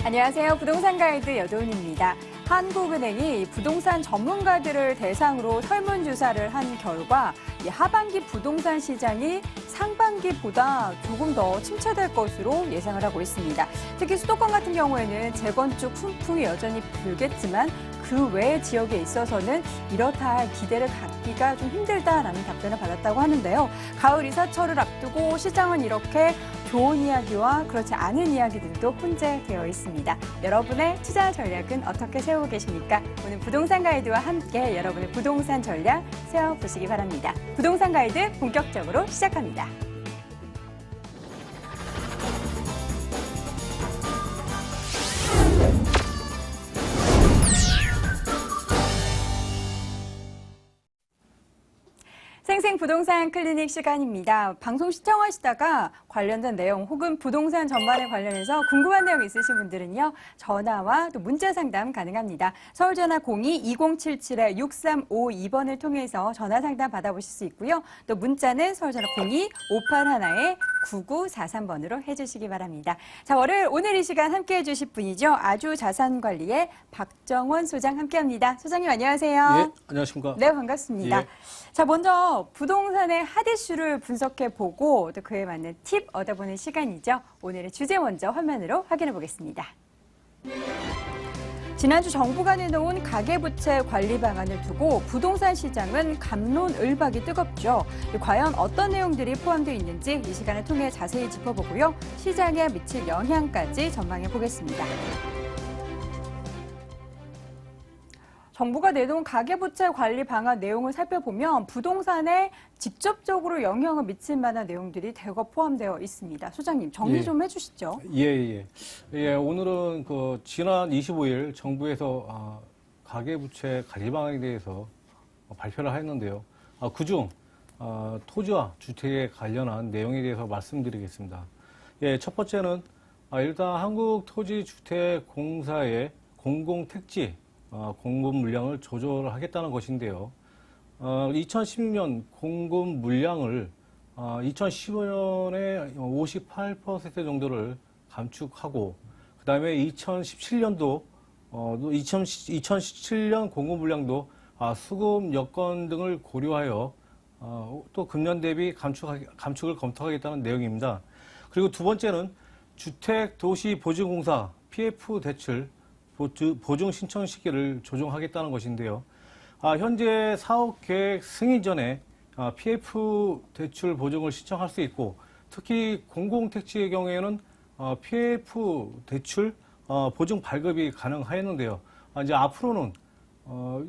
안녕하세요. 부동산 가이드 여도은입니다. 한국은행이 부동산 전문가들을 대상으로 설문조사를 한 결과 하반기 부동산 시장이 상반기보다 조금 더 침체될 것으로 예상을 하고 있습니다. 특히 수도권 같은 경우에는 재건축 훈풍이 여전히 불겠지만 그 외 지역에 있어서는 이렇다 할 기대를 갖기가 좀 힘들다라는 답변을 받았다고 하는데요. 가을 이사철을 앞두고 시장은 이렇게 좋은 이야기와 그렇지 않은 이야기들도 혼재되어 있습니다. 여러분의 투자 전략은 어떻게 세우고 계십니까? 오늘 부동산 가이드와 함께 여러분의 부동산 전략 세워보시기 바랍니다. 부동산 가이드 본격적으로 시작합니다. 생생부동산 클리닉 시간입니다. 방송 시청하시다가 관련된 내용 혹은 부동산 전반에 관련해서 궁금한 내용 있으신 분들은요. 전화와 또 문자 상담 가능합니다. 서울전화 02-2077-6352번을 통해서 전화 상담 받아보실 수 있고요. 또 문자는 서울전화 02-581-9943번으로 해주시기 바랍니다. 자, 오늘 이 시간 함께해 주실 분이죠. 아주자산관리의 박정원 소장 함께합니다. 소장님 안녕하세요. 예, 안녕하십니까. 네, 반갑습니다. 예. 자, 먼저 부동산의 핫 이슈를 분석해보고 또 그에 맞는 팁 얻어보는 시간이죠. 오늘의 주제 먼저 화면으로 확인해 보겠습니다. 지난주 정부가 내놓은 가계부채 관리 방안을 두고 부동산 시장은 갑론을박이 뜨겁죠. 과연 어떤 내용들이 포함되어 있는지 이 시간을 통해 자세히 짚어보고요. 시장에 미칠 영향까지 전망해 보겠습니다. 정부가 내놓은 가계부채 관리 방안 내용을 살펴보면 부동산에 직접적으로 영향을 미칠 만한 내용들이 대거 포함되어 있습니다. 소장님, 정리 좀 해주시죠. 예, 오늘은 지난 25일 정부에서 가계부채 관리 방안에 대해서 발표를 했는데요. 그중 토지와 주택에 관련한 내용에 대해서 말씀드리겠습니다. 예, 첫 번째는 일단 한국토지주택공사의 공공택지 공급 물량을 조절하겠다는 것인데요. 2016년 공급 물량을 2015년에 58% 정도를 감축하고, 그 다음에 2017년 공급 물량도 수급 여건 등을 고려하여 또 금년 대비 감축을 검토하겠다는 내용입니다. 그리고 두 번째는 주택도시보증공사 PF 대출 보증 신청 시기를 조정하겠다는 것인데요. 현재 사업 계획 승인 전에 PF 대출 보증을 신청할 수 있고, 특히 공공택지의 경우에는 PF 대출 보증 발급이 가능하였는데요. 이제 앞으로는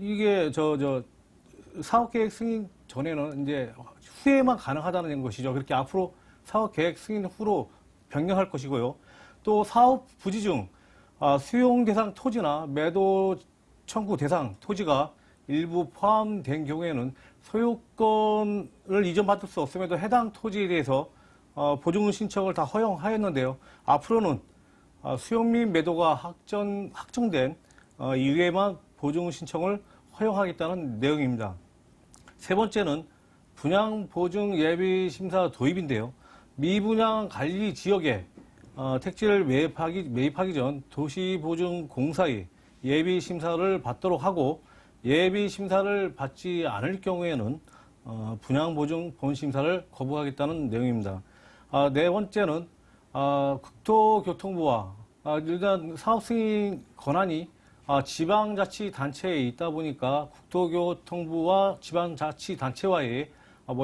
이게 사업 계획 승인 전에는 이제 후에만 가능하다는 것이죠. 그렇게 앞으로 사업 계획 승인 후로 변경할 것이고요. 또 사업 부지 중 수용 대상 토지나 매도 청구 대상 토지가 일부 포함된 경우에는 소유권을 이전받을 수 없음에도 해당 토지에 대해서 보증 신청을 다 허용하였는데요. 앞으로는 수용 및 매도가 확정된 이후에만 보증 신청을 허용하겠다는 내용입니다. 세 번째는 분양보증 예비심사 도입인데요. 미분양 관리 지역에 택지를 매입하기 전 도시보증공사의 예비심사를 받도록 하고, 예비심사를 받지 않을 경우에는 분양보증 본심사를 거부하겠다는 내용입니다. 네 번째는 국토교통부와 일단 사업승인 권한이 지방자치단체에 있다 보니까 국토교통부와 지방자치단체와의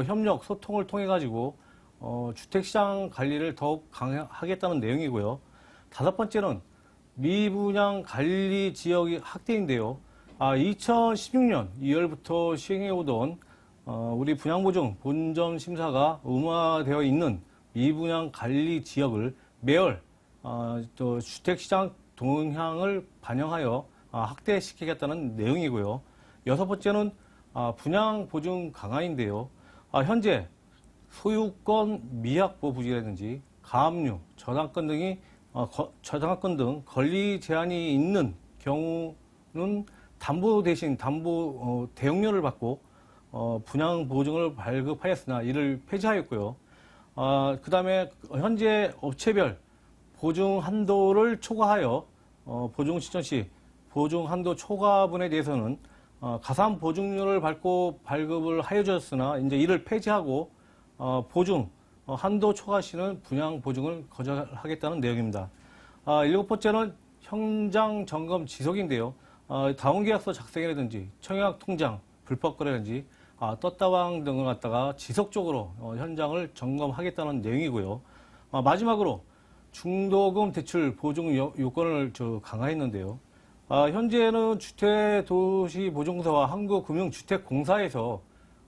협력, 소통을 통해 가지고 주택시장 관리를 더욱 강화하겠다는 내용이고요. 다섯 번째는 미분양 관리 지역의 확대인데요. 2016년 2월부터 시행해오던 우리 분양보증 본점 심사가 의무화되어 있는 미분양 관리 지역을 매월 또 주택시장 동향을 반영하여 확대시키겠다는 내용이고요. 여섯 번째는 분양보증 강화인데요. 현재 소유권 미확보 부지라든지 가압류, 저당권 등 권리 제한이 있는 경우는 담보 대신 대용료를 받고 분양 보증을 발급하였으나 이를 폐지하였고요. 그 다음에 현재 업체별 보증 한도를 초과하여 보증 시점 시 보증 한도 초과분에 대해서는 가산 보증료를 밟고 발급을 하여 주었으나 이제 이를 폐지하고 보증 한도 초과 시는 분양 보증을 거절하겠다는 내용입니다. 일곱 번째는 현장 점검 지속인데요. 다운계약서 작성이라든지 청약 통장 불법 거래라든지 떴다방 등을 갖다가 지속적으로 현장을 점검하겠다는 내용이고요. 마지막으로 중도금 대출 보증 요건을 강화했는데요. 현재는 주택도시보증공사와 한국금융주택공사에서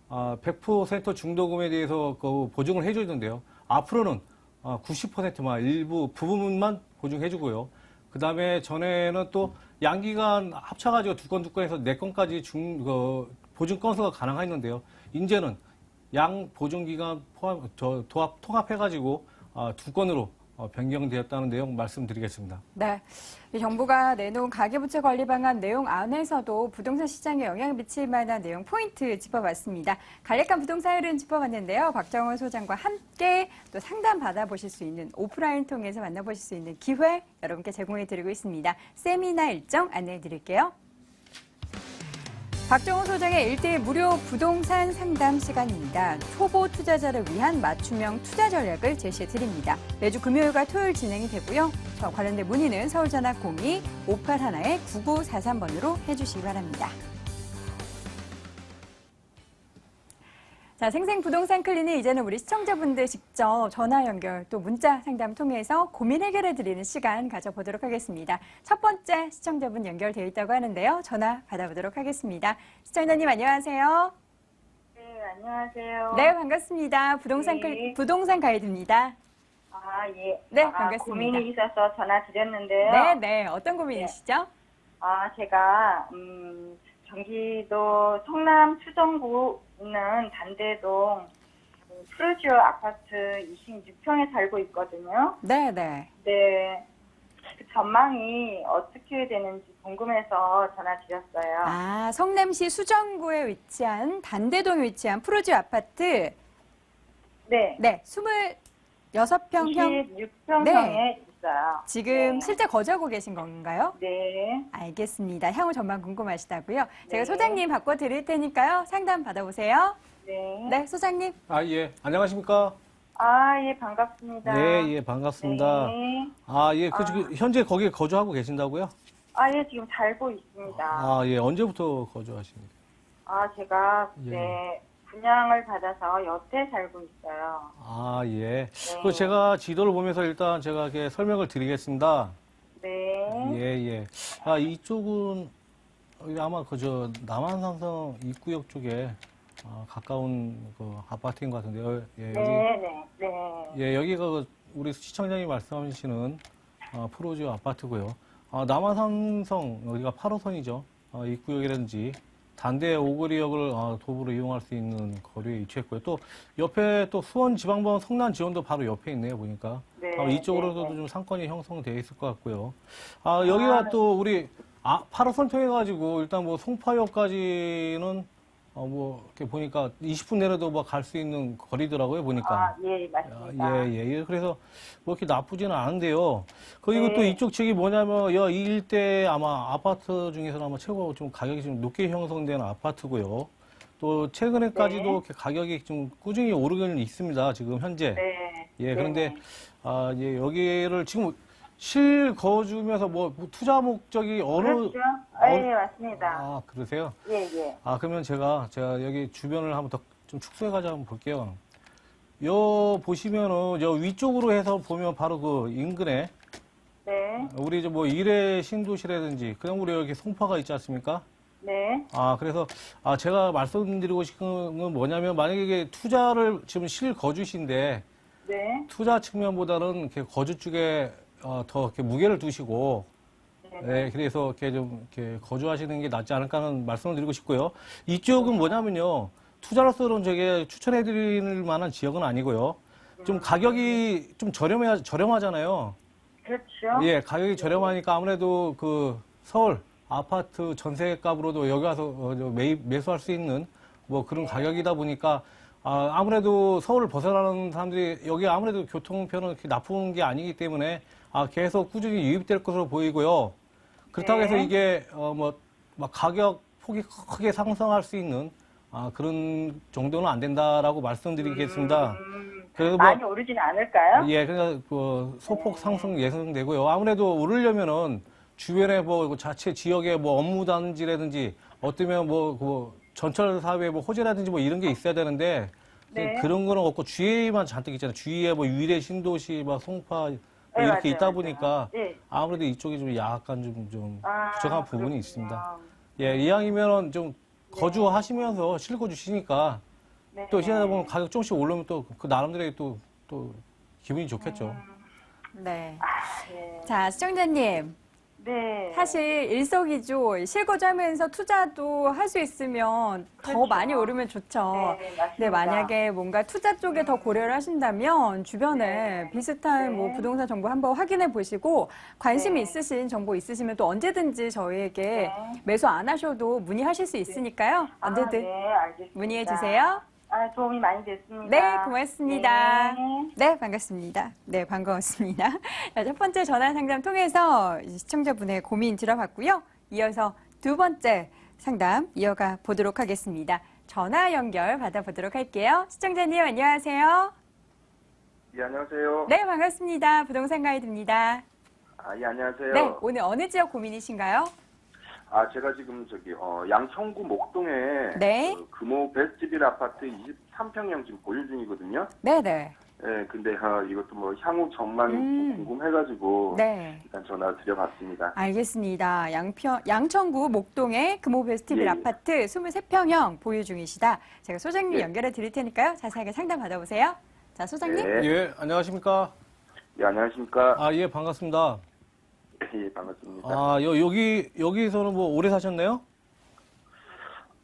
100% 중도금에 대해서 그 보증을 해주는데요. 앞으로는 90%만 일부 부분만 보증해주고요. 그 다음에 전에는 또 양기간 합쳐가지고 두 건 해서 네 건까지 보증 건수가 가능했는데요. 이제는 양 보증기간 통합해가지고 두 건으로 변경되었다는 내용 말씀드리겠습니다. 네. 이 정부가 내놓은 가계부채 관리 방안 내용 안에서도 부동산 시장에 영향을 미칠 만한 내용 포인트 짚어봤습니다. 간략한 부동산 흐름 짚어봤는데요. 박정원 소장과 함께 또 상담 받아보실 수 있는 오프라인 통해서 만나보실 수 있는 기회 여러분께 제공해드리고 있습니다. 세미나 일정 안내해드릴게요. 박정원 소장의 1대1 무료 부동산 상담 시간입니다. 초보 투자자를 위한 맞춤형 투자 전략을 제시해드립니다. 매주 금요일과 토요일 진행이 되고요. 저 관련된 문의는 서울전화 02-581-9943번으로 해주시기 바랍니다. 자, 생생부동산 클리닉 이제는 우리 시청자분들 직접 전화 연결 또 문자 상담 통해서 고민 해결해드리는 시간 가져보도록 하겠습니다. 첫 번째 시청자분 연결되어 있다고 하는데요. 전화 받아보도록 하겠습니다. 시청자님 안녕하세요. 네, 안녕하세요. 네, 반갑습니다. 네. 부동산 가이드입니다. 예. 네, 반갑습니다. 고민이 있어서 전화 드렸는데요. 네, 네. 어떤 고민이시죠? 제가 경기도 성남 수정구 있는 단대동 프루지오 아파트 26평에 살고 있거든요. 네, 네. 네. 그 전망이 어떻게 되는지 궁금해서 전화 드렸어요. 성남시 수정구에 위치한 단대동에 위치한 프루지오 아파트. 네. 네, 26평형. 26평형에 네. 있어요. 지금 네. 실제 거주하고 계신 건가요? 네. 알겠습니다. 향후 전망 궁금하시다고요? 제가 네. 소장님 바꿔드릴 테니까요. 상담 받아보세요. 네. 네, 소장님. 예. 안녕하십니까? 예, 반갑습니다. 네, 예, 반갑습니다. 네. 예. 지금 현재 거기에 거주하고 계신다고요? 예, 지금 살고 있습니다. 예. 언제부터 거주하십니까? 제가, 예. 네, 분양을 받아서 여태 살고 있어요. 예. 네. 제가 지도를 보면서 일단 제가 이렇게 설명을 드리겠습니다. 네. 예. 이쪽은 아마 남한산성 입구역 쪽에 가까운 그 아파트인 것 같은데요. 예, 여기, 네. 예, 여기가 우리 시청자님이 말씀하시는 프로지오 아파트고요. 남한산성 여기가 8호선이죠. 입구역이라든지 단대 오거리역을 도보로 이용할 수 있는 거리에 위치했고요. 또 옆에 또 수원지방법원 성남지원도 바로 옆에 있네요. 보니까 네. 이쪽으로도 네. 좀 상권이 형성되어 있을 것 같고요. 여기가 또 우리 8호선 통해 가지고 일단 뭐 송파역까지는 이렇게 보니까 20분 내로도 뭐 갈 수 있는 거리더라고요, 보니까. 예, 맞습니다. 예. 그래서 뭐 이렇게 나쁘지는 않은데요. 그리고 네. 또 이쪽 측이 뭐냐면, 이 일대 아마 아파트 중에서는 아마 최고 좀 가격이 좀 높게 형성된 아파트고요. 또 최근에까지도 네. 이렇게 가격이 좀 꾸준히 오르고는 있습니다, 지금 현재. 네. 예, 그런데, 네. 여기를 지금 실거주면서 뭐 투자 목적이 그렇죠? 예, 맞습니다. 그러세요? 예. 그러면 제가 여기 주변을 한번 더 좀 축소해가지고 한번 볼게요. 요 보시면은 요 위쪽으로 해서 보면 바로 그 인근에 네. 우리 이제 뭐 일회 신도시라든지 그냥 우리 여기 송파가 있지 않습니까? 네. 그래서 제가 말씀드리고 싶은 건 뭐냐면 만약에 이게 투자를 지금 실거주신데 네. 투자 측면보다는 이렇게 거주 쪽에 더 이렇게 무게를 두시고 네, 그래서 이렇게 좀 이렇게 거주하시는 게 낫지 않을까 하는 말씀을 드리고 싶고요. 이쪽은 뭐냐면요. 투자로서는 제게 추천해드릴 만한 지역은 아니고요. 좀 가격이 좀 저렴하잖아요. 그렇죠. 예, 가격이 저렴하니까 아무래도 그 서울 아파트 전세값으로도 여기 와서 매수할 수 있는 뭐 그런 가격이다 보니까 아무래도 서울을 벗어나는 사람들이 여기 아무래도 교통편은 그렇게 나쁜 게 아니기 때문에 계속 꾸준히 유입될 것으로 보이고요. 그렇다고 해서 네. 이게 막 가격 폭이 크게 상승할 수 있는 그런 정도는 안 된다라고 말씀드리겠습니다. 그래도 많이 오르진 않을까요? 예, 그러니까 소폭 상승 예상되고요. 아무래도 오르려면은 주변에 뭐 자체 지역의 뭐 업무 단지라든지 어쩌면 뭐 전철 사회 뭐 호재라든지 뭐 이런 게 있어야 되는데 네. 그런 거는 없고 주위에만 잔뜩 있잖아요. 주위에 뭐 유래 신도시, 막 송파 뭐 네, 이렇게 맞아요, 있다 맞아요. 보니까 네. 아무래도 이쪽이 좀 약간 좀 부족한 부분이 그렇군요. 있습니다. 예, 이왕이면은 좀 거주하시면서 실거주시니까 네. 또 시행하다 보면 가격 조금씩 오르면 또 그 나름대로 또 기분이 좋겠죠. 네. 네. 자, 시청자님. 네. 사실 일석이조 실거주하면서 투자도 할 수 있으면 더 그렇죠. 많이 오르면 좋죠. 네, 맞습니다. 네, 만약에 뭔가 투자 쪽에 더 고려를 하신다면 주변에 네. 비슷한 뭐 네. 부동산 정보 한번 확인해 보시고 관심이 네. 있으신 정보 있으시면 또 언제든지 저희에게 네. 매수 안 하셔도 문의하실 수 있으니까요. 언제든 네, 알겠습니다. 문의해 주세요. 도움이 많이 됐습니다. 네, 고맙습니다. 네. 네, 반갑습니다. 네, 반가웠습니다. 자, 첫 번째 전화 상담 통해서 시청자분의 고민 들어봤고요. 이어서 두 번째 상담 이어가 보도록 하겠습니다. 전화 연결 받아보도록 할게요. 시청자님 안녕하세요. 예, 안녕하세요. 네, 반갑습니다. 부동산 가이드입니다. 예, 안녕하세요. 네, 오늘 어느 지역 고민이신가요? 제가 지금 양천구 목동에 네. 금호 베스트빌 아파트 23평형 지금 보유 중이거든요. 네네. 예, 근데 이것도 뭐 향후 전망이 음. 좀 궁금해가지고 네. 일단 전화 드려봤습니다. 알겠습니다. 양천구 목동의 금호 베스티빌 예, 예. 아파트 23평형 보유 중이시다. 제가 소장님 예. 연결해 드릴 테니까요. 자세하게 상담 받아보세요. 자, 소장님. 네. 예, 안녕하십니까? 예, 안녕하십니까? 예, 반갑습니다. 예, 반갑습니다. 여기서는 뭐 오래 사셨나요?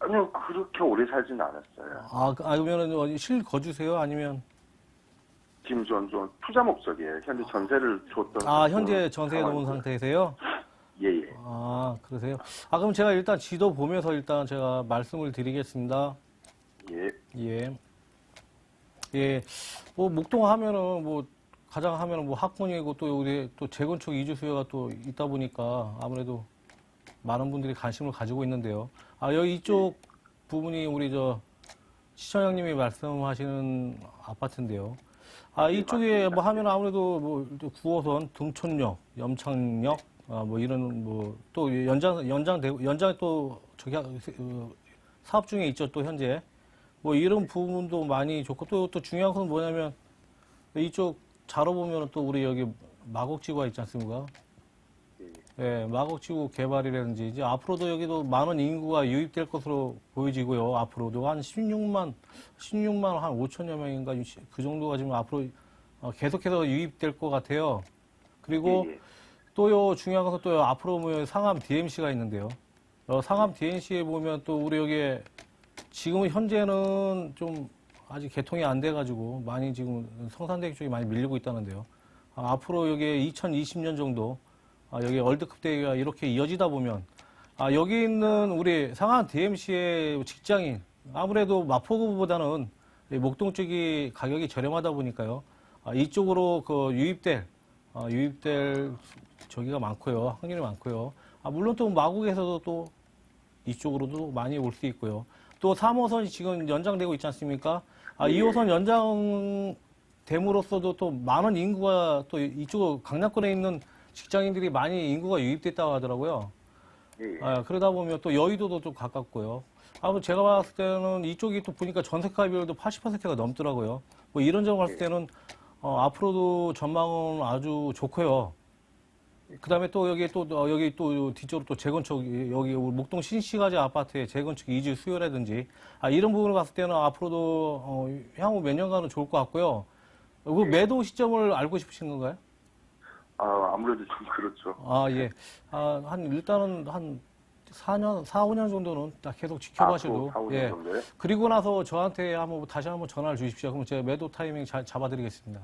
아니요, 그렇게 오래 살진 않았어요. 그러면은 실거주세요? 아니면? 지금 좀 투자 목적이에요. 현재 전세를 줬던. 현재 전세에 놓은 상황이고요. 상태이세요? 예, 예. 그러세요? 그럼 제가 일단 지도 보면서 일단 제가 말씀을 드리겠습니다. 예. 예. 예. 뭐, 목동 하면은 뭐, 가장 하면은 뭐 학군이고 또 우리 또 재건축 이주 수요가 또 있다 보니까 아무래도 많은 분들이 관심을 가지고 있는데요. 여기 이쪽 부분이 우리 시청장님이 말씀하시는 아파트인데요. 이쪽에 뭐 하면 아무래도 뭐 9호선 등촌역, 염창역, 뭐 이런 뭐 또 연장 또 사업 중에 있죠. 또 현재 뭐 이런 부분도 많이 좋고 또 중요한 건 뭐냐면 이쪽 자로 보면 또 우리 여기 마곡지구가 있지 않습니까? 예, 마곡지구 개발이라든지 이제 앞으로도 여기도 많은 인구가 유입될 것으로 보여지고요. 앞으로도 한 16만 한 5천여 명인가 그 정도가 지금 앞으로 계속해서 유입될 것 같아요. 그리고 예, 예. 또요 중요한 것은 또 앞으로 보면 상암 DMC가 있는데요. 상암 DMC에 보면 또 우리 여기에 지금 현재는 좀 아직 개통이 안 돼가지고 많이 지금 성산대교 쪽이 많이 밀리고 있다는데요. 앞으로 여기 2020년 정도 여기 월드컵 대회가 이렇게 이어지다 보면 여기 있는 우리 상암 DMC의 직장인 아무래도 마포구보다는 목동 쪽이 가격이 저렴하다 보니까요. 이쪽으로 유입될 저기가 많고요. 확률이 많고요. 물론 또 마곡에서도 또 이쪽으로도 많이 올 수 있고요. 또 3호선이 지금 연장되고 있지 않습니까? 2호선 연장됨으로써도 또 많은 인구가 또 이쪽 강남권에 있는 직장인들이 많이 인구가 유입됐다고 하더라고요. 예. 그러다 보면 또 여의도도 좀 가깝고요. 제가 봤을 때는 이쪽이 또 보니까 전세가 비율도 80%가 넘더라고요. 뭐 이런 점을 봤을 때는 앞으로도 전망은 아주 좋고요. 그다음에 또 여기 또 뒤쪽으로 또 재건축 여기 목동 신시가지 아파트의 재건축 이주 수요라든지 이런 부분을 봤을 때는 앞으로도 향후 몇 년간은 좋을 것 같고요. 그 매도 시점을 알고 싶으신 건가요? 아무래도 좀 그렇죠. 예. 일단은 한 4, 5년 정도는 딱 계속 지켜봐셔도. 4, 5년 예. 정도요? 그리고 나서 저한테 다시 한번 전화를 주십시오. 그럼 제가 매도 타이밍 잡아드리겠습니다.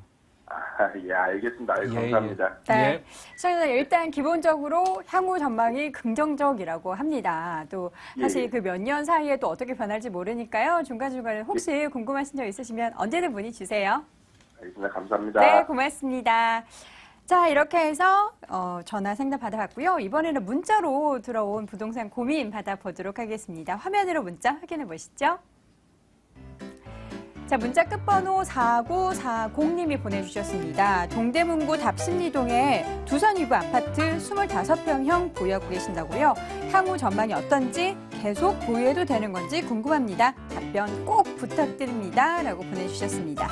예, 알겠습니다. 예, 감사합니다. 네. 시청자 일단 기본적으로 향후 전망이 긍정적이라고 합니다. 또 사실 예. 그 몇 년 사이에 또 어떻게 변할지 모르니까요. 중간중간에 혹시 궁금하신 점 있으시면 언제든 문의 주세요. 알겠습니다. 감사합니다. 네, 고맙습니다. 자, 이렇게 해서 전화 상담 받아봤고요. 이번에는 문자로 들어온 부동산 고민 받아보도록 하겠습니다. 화면으로 문자 확인해 보시죠. 자, 문자 끝번호 4940님이 보내주셨습니다. 동대문구 답심리동에 두산 위브 아파트 25평형 보유하고 계신다고요. 향후 전망이 어떤지 계속 보유해도 되는 건지 궁금합니다. 답변 꼭 부탁드립니다. 라고 보내주셨습니다.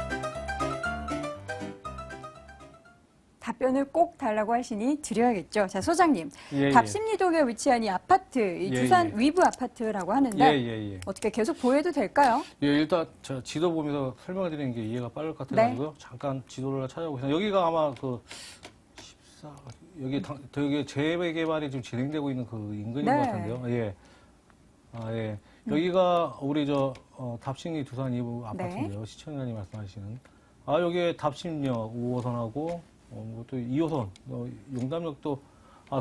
답변을 꼭 달라고 하시니 드려야겠죠. 자, 소장님. 예, 예. 답심리동에 위치한 이 아파트, 이 예, 두산 예. 위브 아파트라고 하는데 예. 어떻게 계속 보유해도 될까요? 예, 일단 저 지도 보면서 설명을 드리는 게 이해가 빠를 것 같아가지고요. 잠깐 지도를 찾아보겠습니다. 여기가 아마 그 14, 여기 재개발이 지금 진행되고 있는 그 인근인 네. 것 같은데요. 예. 예. 여기가 우리 답심리 두산 이부 아파트인데요. 시청자님 말씀하시는. 여기에 답심역 5호선하고 또 2호선, 용담역도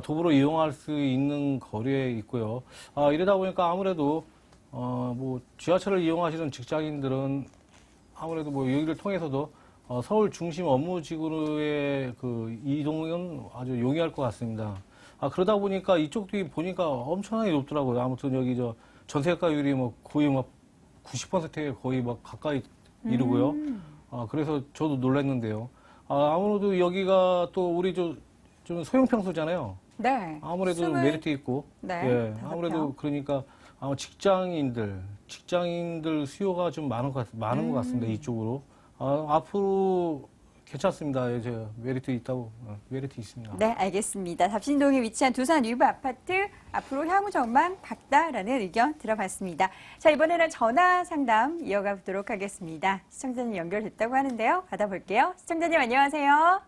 도보로 이용할 수 있는 거리에 있고요. 이러다 보니까 아무래도 뭐 지하철을 이용하시는 직장인들은 아무래도 뭐 여기를 통해서도 서울 중심 업무지구의 그 이동은 아주 용이할 것 같습니다. 그러다 보니까 이쪽도 보니까 엄청나게 높더라고요. 아무튼 여기 전세가율이 뭐 거의 막 90%에 거의 막 가까이 이르고요. 그래서 저도 놀랐는데요. 아무래도 여기가 또 우리 좀 소형평수잖아요. 네. 아무래도 20, 메리트 있고. 네, 예. 5평. 아무래도 그러니까 아마 직장인들 수요가 좀 많은 것 같습니다. 이쪽으로. 앞으로 괜찮습니다. 제 메리트 있다고, 메리트 있습니다. 네, 알겠습니다. 답신동에 위치한 두산 위브 아파트 앞으로 향후 전망 밝다라는 의견 들어봤습니다. 자, 이번에는 전화 상담 이어가 보도록 하겠습니다. 시청자님 연결됐다고 하는데요. 받아볼게요. 시청자님 안녕하세요.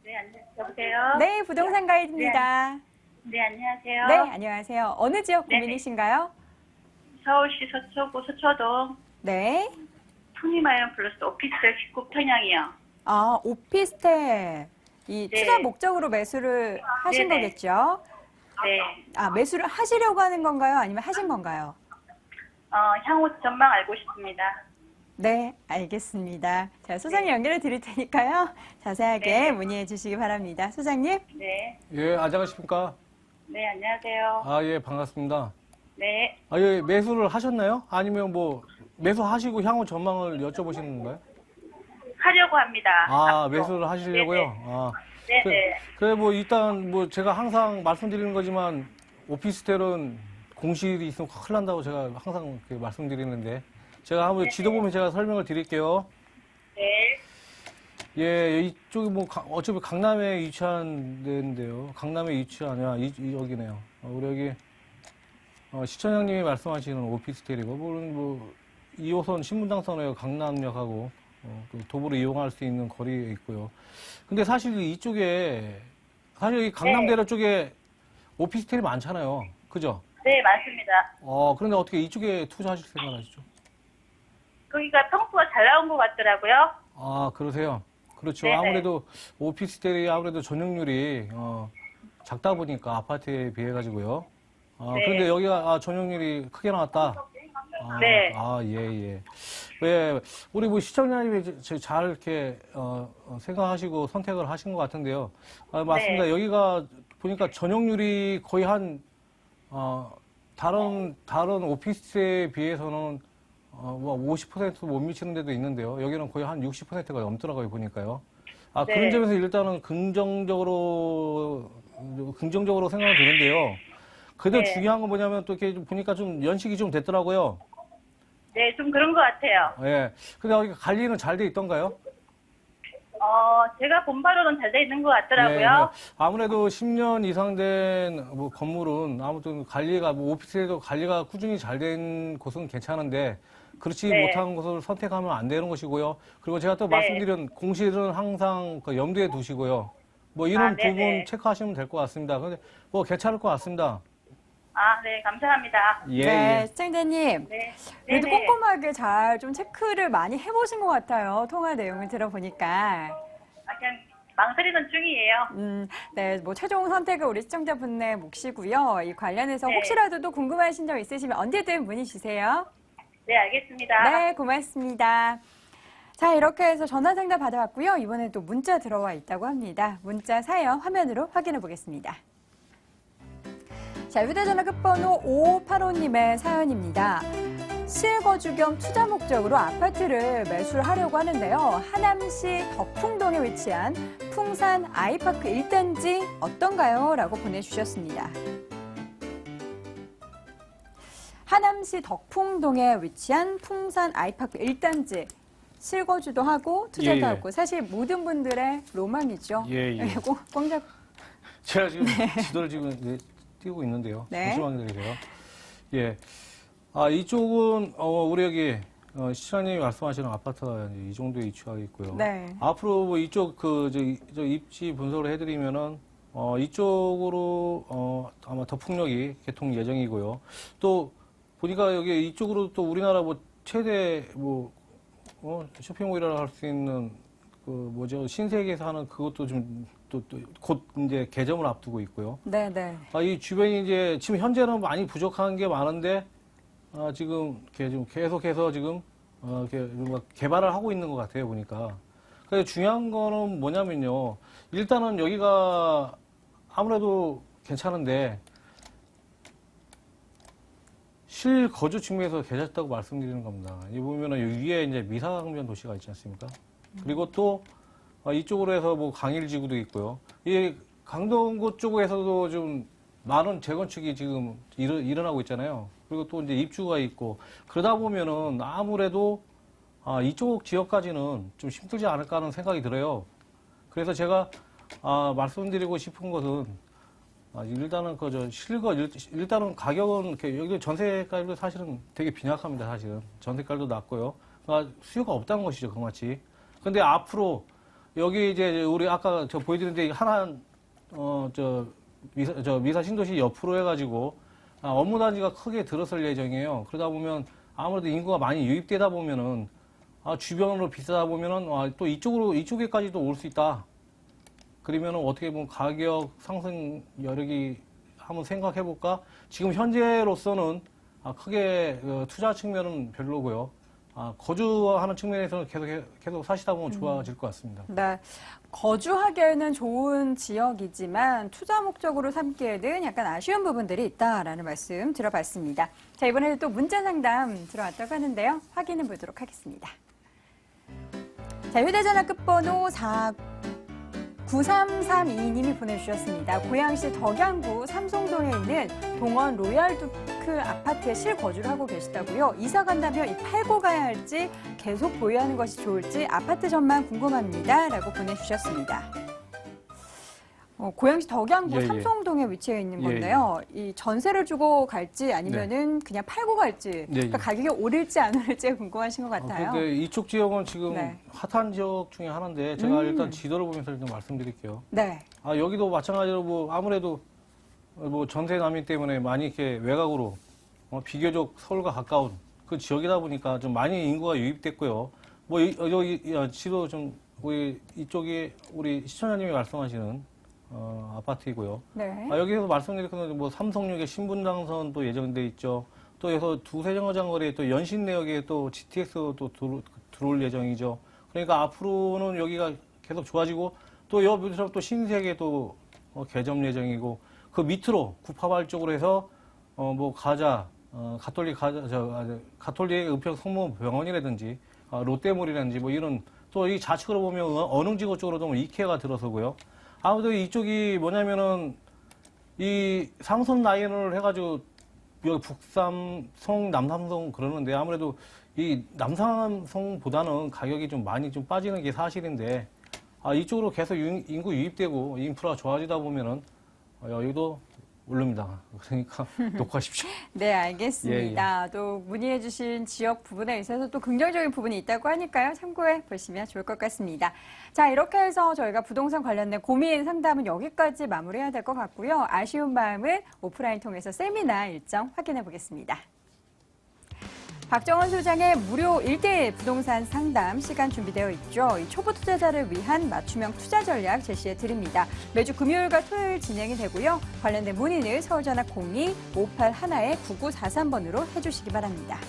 네, 여보세요? 네, 부동산 가이드입니다. 네, 안녕하세요. 네, 안녕하세요. 어느 지역 네네. 고민이신가요? 서울시 서초구 서초동 네. 풍리마을 플러스 오피스텔 19평형이요. 오피스텔. 이 네. 투자 목적으로 매수를 하신 네네. 거겠죠? 네. 매수를 하시려고 하는 건가요? 아니면 하신 건가요? 향후 전망 알고 싶습니다. 네, 알겠습니다. 자, 소장님 연결해 드릴 테니까요. 자세하게 네. 문의해 주시기 바랍니다. 소장님. 네. 예, 안녕하십니까? 네, 안녕하세요. 예, 반갑습니다. 네. 예, 매수를 하셨나요? 아니면 뭐 매수하시고 향후 전망을 여쭤보시는 건가요? 하려고 합니다. 앞으로. 매수를 하시려고요? 네네. 그래, 뭐, 일단, 뭐, 제가 항상 말씀드리는 거지만, 오피스텔은 공실이 있으면 큰일 난다고 제가 항상 이렇게 말씀드리는데, 제가 한번 지도 보면 제가 설명을 드릴게요. 네. 예, 이쪽이 뭐, 어차피 강남에 위치한 데인데요. 강남에 위치하냐, 여기네요. 우리 여기, 시청자님이 말씀하시는 오피스텔이고, 물론 뭐, 2호선 신분당선에 강남역하고, 또 도보로 이용할 수 있는 거리에 있고요. 근데 사실 이쪽에, 사실 이 강남대로 쪽에 오피스텔이 많잖아요. 그죠? 네, 맞습니다. 그런데 어떻게 이쪽에 투자하실 생각 하시죠? 거기가 평수가 잘 나온 것 같더라고요. 그러세요? 그렇죠. 네네. 아무래도 오피스텔이 아무래도 전용률이, 작다 보니까 아파트에 비해 가지고요. 네. 그런데 여기가, 전용률이 크게 나왔다. 네. 예. 왜, 우리 뭐 시청자님이 잘 이렇게, 생각하시고 선택을 하신 것 같은데요. 맞습니다. 네. 여기가 보니까 전용률이 거의 한, 다른 오피스에 비해서는, 뭐 50%도 못 미치는 데도 있는데요. 여기는 거의 한 60%가 넘더라고요, 보니까요. 네. 그런 점에서 일단은 긍정적으로 생각이 드는데요. 그래도 네. 중요한 건 뭐냐면 또 이렇게 보니까 좀 연식이 좀 됐더라고요. 네, 좀 그런 것 같아요. 예. 근데 여기 관리는 잘 돼 있던가요? 제가 본 바로는 잘 돼 있는 것 예, 같더라고요. 아무래도 10년 이상 된 뭐 건물은 아무튼 관리가 뭐 오피스텔도 관리가 꾸준히 잘 된 곳은 괜찮은데 그렇지 네. 못한 곳을 선택하면 안 되는 것이고요. 그리고 제가 또 네. 말씀드린 공실은 항상 그 염두에 두시고요. 뭐 이런 네네. 부분 체크하시면 될 것 같습니다. 근데 뭐 괜찮을 것 같습니다. 네, 감사합니다. 예, 네, 예. 시청자님. 네. 그래도 네네. 꼼꼼하게 잘 좀 체크를 많이 해보신 것 같아요. 통화 내용을 들어보니까. 그냥 망설이는 중이에요. 네, 뭐 최종 선택은 우리 시청자분의 몫이고요. 이 관련해서 네. 혹시라도 또 궁금하신 점 있으시면 언제든 문의 주세요. 네, 알겠습니다. 네, 고맙습니다. 자, 이렇게 해서 전화 상담 받아봤고요. 이번에 또 문자 들어와 있다고 합니다. 문자 사연 화면으로 확인해 보겠습니다. 자, 휴대전화 끝번호 5585님의 사연입니다. 실거주 겸 투자 목적으로 아파트를 매수하려고 하는데요. 하남시 덕풍동에 위치한 풍산 아이파크 1단지 어떤가요? 라고 보내주셨습니다. 하남시 덕풍동에 위치한 풍산 아이파크 1단지. 실거주도 하고 투자도 예, 예. 하고 사실 모든 분들의 로망이죠. 예, 예. 꽁작. 제가 지금 지도를 지금 이제 띄우고 있는데요. 네. 잠시만 기다리세요. 예. 이쪽은 우리 여기 시장님이 말씀하시는 아파트가 이제 이 정도에 위치하고 있고요. 네. 앞으로 뭐 이쪽 저 입지 분석을 해드리면은 이쪽으로 아마 덕풍역이 개통 예정이고요. 또 보니까 여기 이쪽으로 또 우리나라 뭐 최대 뭐 쇼핑몰이라고 할 수 있는 신세계에서 하는 그것도 좀 곧 이제 개점을 앞두고 있고요. 네, 네. 이 주변이 이제 지금 현재는 많이 부족한 게 많은데 지금 이렇게 좀 계속해서 지금 이렇게 뭔가 개발을 하고 있는 것 같아요 보니까. 그래서 중요한 거는 뭐냐면요. 일단은 여기가 아무래도 괜찮은데 실거주 측면에서 괜찮다고 말씀드리는 겁니다. 이 보면은 여기 위에 이제 미사강변 도시가 있지 않습니까? 그리고 또 이쪽으로 해서 뭐 강일지구도 있고요. 이 강동구 쪽에서도 좀 많은 재건축이 지금 일어나고 있잖아요. 그리고 또 이제 입주가 있고 그러다 보면은 아무래도 이쪽 지역까지는 좀 힘들지 않을까 하는 생각이 들어요. 그래서 제가 말씀드리고 싶은 것은 일단은 일단은 가격은 여기 전세가도 사실은 되게 빈약합니다. 사실은 전세가도 낮고요. 수요가 없다는 것이죠, 그마치. 근데 앞으로 여기 이제 우리 아까 저 보여드렸는데 하나 미사 신도시 옆으로 해가지고 업무단지가 크게 들어설 예정이에요. 그러다 보면 아무래도 인구가 많이 유입되다 보면은 주변으로 비싸다 보면은 또 이쪽에까지도 올 수 있다. 그러면은 어떻게 보면 가격 상승 여력이 한번 생각해 볼까? 지금 현재로서는 크게 투자 측면은 별로고요. 거주하는 측면에서는 계속 사시다 보면 좋아질 것 같습니다. 네. 거주하기에는 좋은 지역이지만 투자 목적으로 삼기에는 약간 아쉬운 부분들이 있다라는 말씀 들어봤습니다. 자, 이번에는 또 문자 상담 들어왔다고 하는데요. 확인해 보도록 하겠습니다. 자, 휴대전화 끝번호 9332님이 보내주셨습니다. 고양시 덕양구 삼성동에 있는 동원 로얄두크 아파트에 실거주를 하고 계시다고요. 이사 간다면 이 팔고 가야 할지 계속 보유하는 것이 좋을지 아파트 전망 궁금합니다. 라고 보내주셨습니다. 고양시 덕양구 예. 삼성동에 위치해 있는 건데요. 이 전세를 주고 갈지 아니면은 그냥 팔고 갈지 그러니까 가격이 오를지 안 오를지 궁금하신 것 같아요. 근데 이쪽 지역은 지금 네. 핫한 지역 중에 하나인데 제가 일단 지도를 보면서 좀 말씀드릴게요. 네. 여기도 마찬가지로 뭐 아무래도 뭐 전세 난민 때문에 많이 이렇게 외곽으로 비교적 서울과 가까운 그 지역이다 보니까 좀 많이 인구가 유입됐고요. 뭐 여기 지도 좀 우리 이쪽이 우리 시청자님이 말씀하시는 아파트이고요. 네. 여기서 말씀드릴 거는 뭐 삼성역에 신분당선도 예정돼 있죠. 또 여기서 두세 정거장 거리에 또 연신내역에 또 GTX도 또 들어올 예정이죠. 그러니까 앞으로는 여기가 계속 좋아지고 또 여기처럼 또 신세계 또 개점 예정이고 그 밑으로 구파발 쪽으로 해서 뭐 가톨릭 은평 성모병원이라든지 롯데몰이라든지 뭐 이런 또 이 좌측으로 보면 언흥지구 쪽으로도 이케아가 들어서고요. 아무래도 이쪽이 뭐냐면은 이 상선 라인을 해가지고 여기 북삼성, 남삼성 그러는데 아무래도 이 남삼성보다는 가격이 좀 많이 좀 빠지는 게 사실인데 이쪽으로 계속 인구 유입되고 인프라가 좋아지다 보면은 여기도 오릅니다. 그러니까 녹화하십시오. 네, 알겠습니다. 또 문의해 주신 지역 부분에 있어서 또 긍정적인 부분이 있다고 하니까요. 참고해 보시면 좋을 것 같습니다. 자, 이렇게 해서 저희가 부동산 관련된 고민 상담은 여기까지 마무리해야 될 것 같고요. 아쉬운 마음은 오프라인 통해서 세미나 일정 확인해 보겠습니다. 박정원 소장의 무료 1대1 부동산 상담 시간 준비되어 있죠. 이 초보 투자자를 위한 맞춤형 투자 전략 제시해 드립니다. 매주 금요일과 토요일 진행이 되고요. 관련된 문의는 서울전화 02-581-9943번으로 해주시기 바랍니다.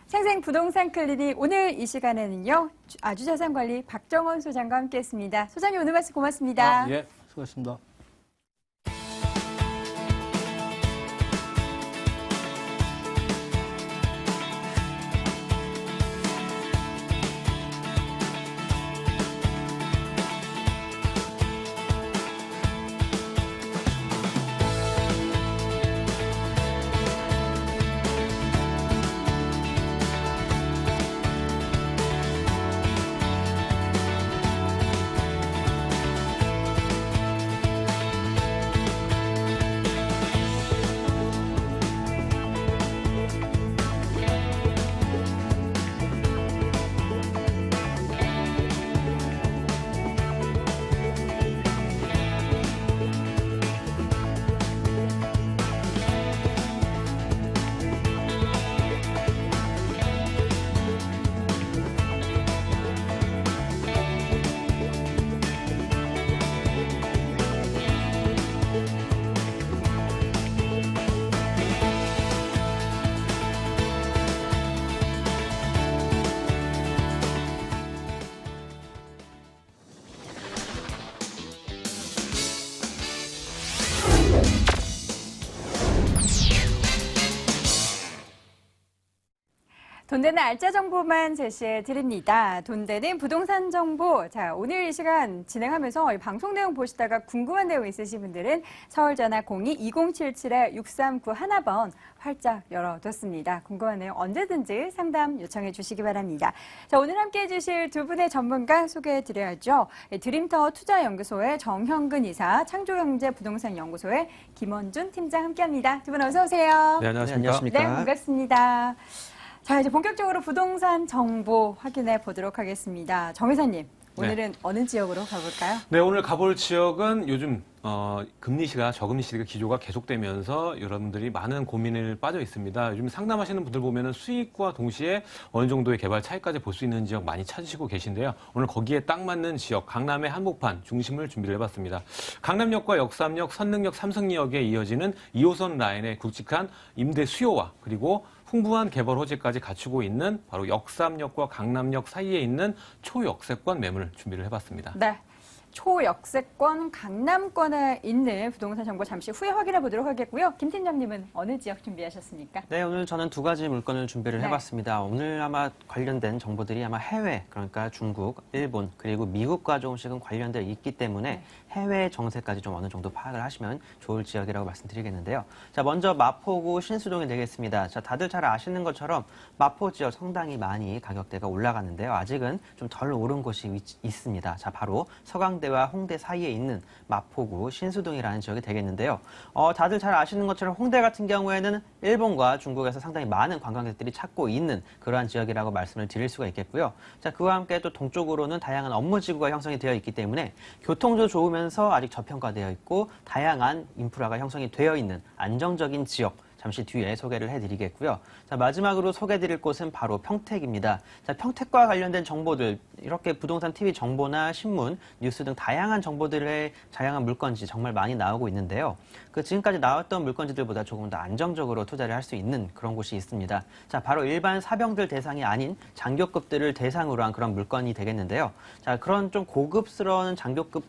생생 부동산 클리닉 오늘 이 시간에는요. 아주자산관리 박정원 소장과 함께했습니다. 소장님 오늘 말씀 고맙습니다. 예, 수고하셨습니다. 돈 되는 알짜 정보만 제시해 드립니다. 돈 되는 부동산 정보. 자, 오늘 이 시간 진행하면서 이 방송 내용 보시다가 궁금한 내용 있으신 분들은 서울전화 02-2077-6391번 활짝 열어뒀습니다. 궁금한 내용 언제든지 상담 요청해 주시기 바랍니다. 자, 오늘 함께 해주실 두 분의 전문가 소개해 드려야죠. 드림타워 투자연구소의 정형근 이사, 창조경제부동산연구소의 김원준 팀장 함께합니다. 두 분 어서 오세요. 네, 안녕하십니까. 네, 반갑습니다. 자, 이제 본격적으로 부동산 정보 확인해 보도록 하겠습니다. 정 이사님, 오늘은 어느 지역으로 가볼까요? 네, 오늘 가볼 지역은 요즘 금리시가 저금리 시대 기조가 계속되면서 여러분들이 많은 고민을 빠져 있습니다. 요즘 상담하시는 분들 보면은 수익과 동시에 어느 정도의 개발 차이까지 볼 수 있는 지역 많이 찾으시고 계신데요. 오늘 거기에 딱 맞는 지역 강남의 한복판 중심을 준비를 해봤습니다. 강남역과 역삼역, 선릉역, 삼성역에 이어지는 2호선 라인의 굵직한 임대 수요와 그리고 풍부한 개발 호재까지 갖추고 있는 바로 역삼역과 강남역 사이에 있는 초역세권 매물 준비를 해봤습니다. 네. 초역세권 강남권에 있는 부동산 정보 잠시 후에 확인해 보도록 하겠고요. 김 팀장님은 어느 지역 준비하셨습니까? 네, 오늘 저는 두 가지 물건을 준비를 네. 해봤습니다. 오늘 아마 관련된 정보들이 아마 해외, 그러니까 중국, 일본, 그리고 미국과 조금씩은 관련되어 있기 때문에 해외 정세까지 좀 어느 정도 파악을 하시면 좋을 지역이라고 말씀드리겠는데요. 자, 먼저 마포구 신수동이 되겠습니다. 자, 다들 잘 아시는 것처럼 마포 지역 상당히 많이 가격대가 올라가는데요. 아직은 좀 덜 오른 곳이 있습니다. 자, 바로 서강대와 홍대 사이에 있는 마포구 신수동이라는 지역이 되겠는데요. 다들 잘 아시는 것처럼 홍대 같은 경우에는 일본과 중국에서 상당히 많은 관광객들이 찾고 있는 그러한 지역이라고 말씀을 드릴 수가 있겠고요. 자, 그와 함께 또 동쪽으로는 다양한 업무지구가 형성이 되어 있기 때문에 교통도 좋으면서 아직 저평가되어 있고 다양한 인프라가 형성이 되어 있는 안정적인 지역, 잠시 뒤에 소개를 해드리겠고요. 자, 마지막으로 소개해드릴 곳은 바로 평택입니다. 자, 평택과 관련된 정보들, 이렇게 부동산 TV 정보나 신문, 뉴스 등 다양한 정보들의 다양한 물건지 정말 많이 나오고 있는데요. 그 지금까지 나왔던 물건지들보다 조금 더 안정적으로 투자를 할 수 있는 그런 곳이 있습니다. 자, 바로 일반 사병들 대상이 아닌 장교급들을 대상으로 한 그런 물건이 되겠는데요. 자, 그런 좀 고급스러운 장교급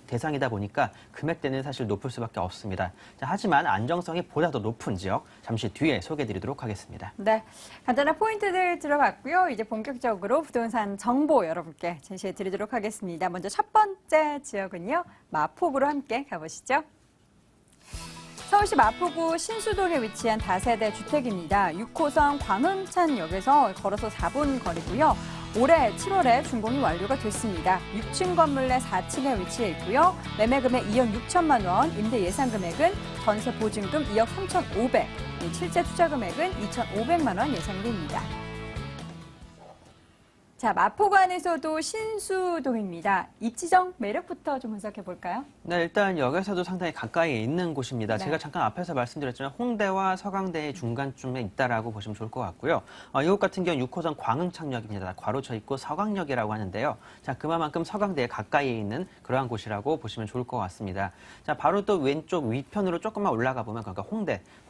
대상이다 보니까 금액대는 사실 높을 수밖에 없습니다. 자, 하지만 안정성이 보다 더 높은 지역, 잠시 뒤에 소개해드리도록 하겠습니다. 네, 간단한 포인트들 들어갔고요. 이제 본격적으로 부동산 정보 여러분께 제시해 드리도록 하겠습니다. 먼저 첫 번째 지역은요. 마포구로 함께 가보시죠. 서울시 마포구 신수동에 위치한 다세대 주택입니다. 6호선 광흥찬역에서 걸어서 4분 거리고요. 올해 7월에 준공이 완료가 됐습니다. 6층 건물 내 4층에 위치해 있고요. 매매 금액 2억 6천만 원, 임대 예상 금액은 전세 보증금 2억 3,500, 실제 투자 금액은 2,500만 원 예상됩니다. 자, 마포관에서도 신수동입니다. 입지정 매력부터 좀 분석해 볼까요? 네, 일단 역에서도 상당히 가까이에 있는 곳입니다. 네. 제가 잠깐 앞에서 말씀드렸지만 홍대와 서강대의 중간쯤에 있다라고 보시면 좋을 것 같고요. 이곳 같은 경우 6호선 광흥창역입니다. 괄호쳐 있고 서강역이라고 하는데요. 자, 그만큼 서강대에 가까이에 있는 그러한 곳이라고 보시면 좋을 것 같습니다. 자, 바로 또 왼쪽 위편으로 조금만 올라가 보면 그러니까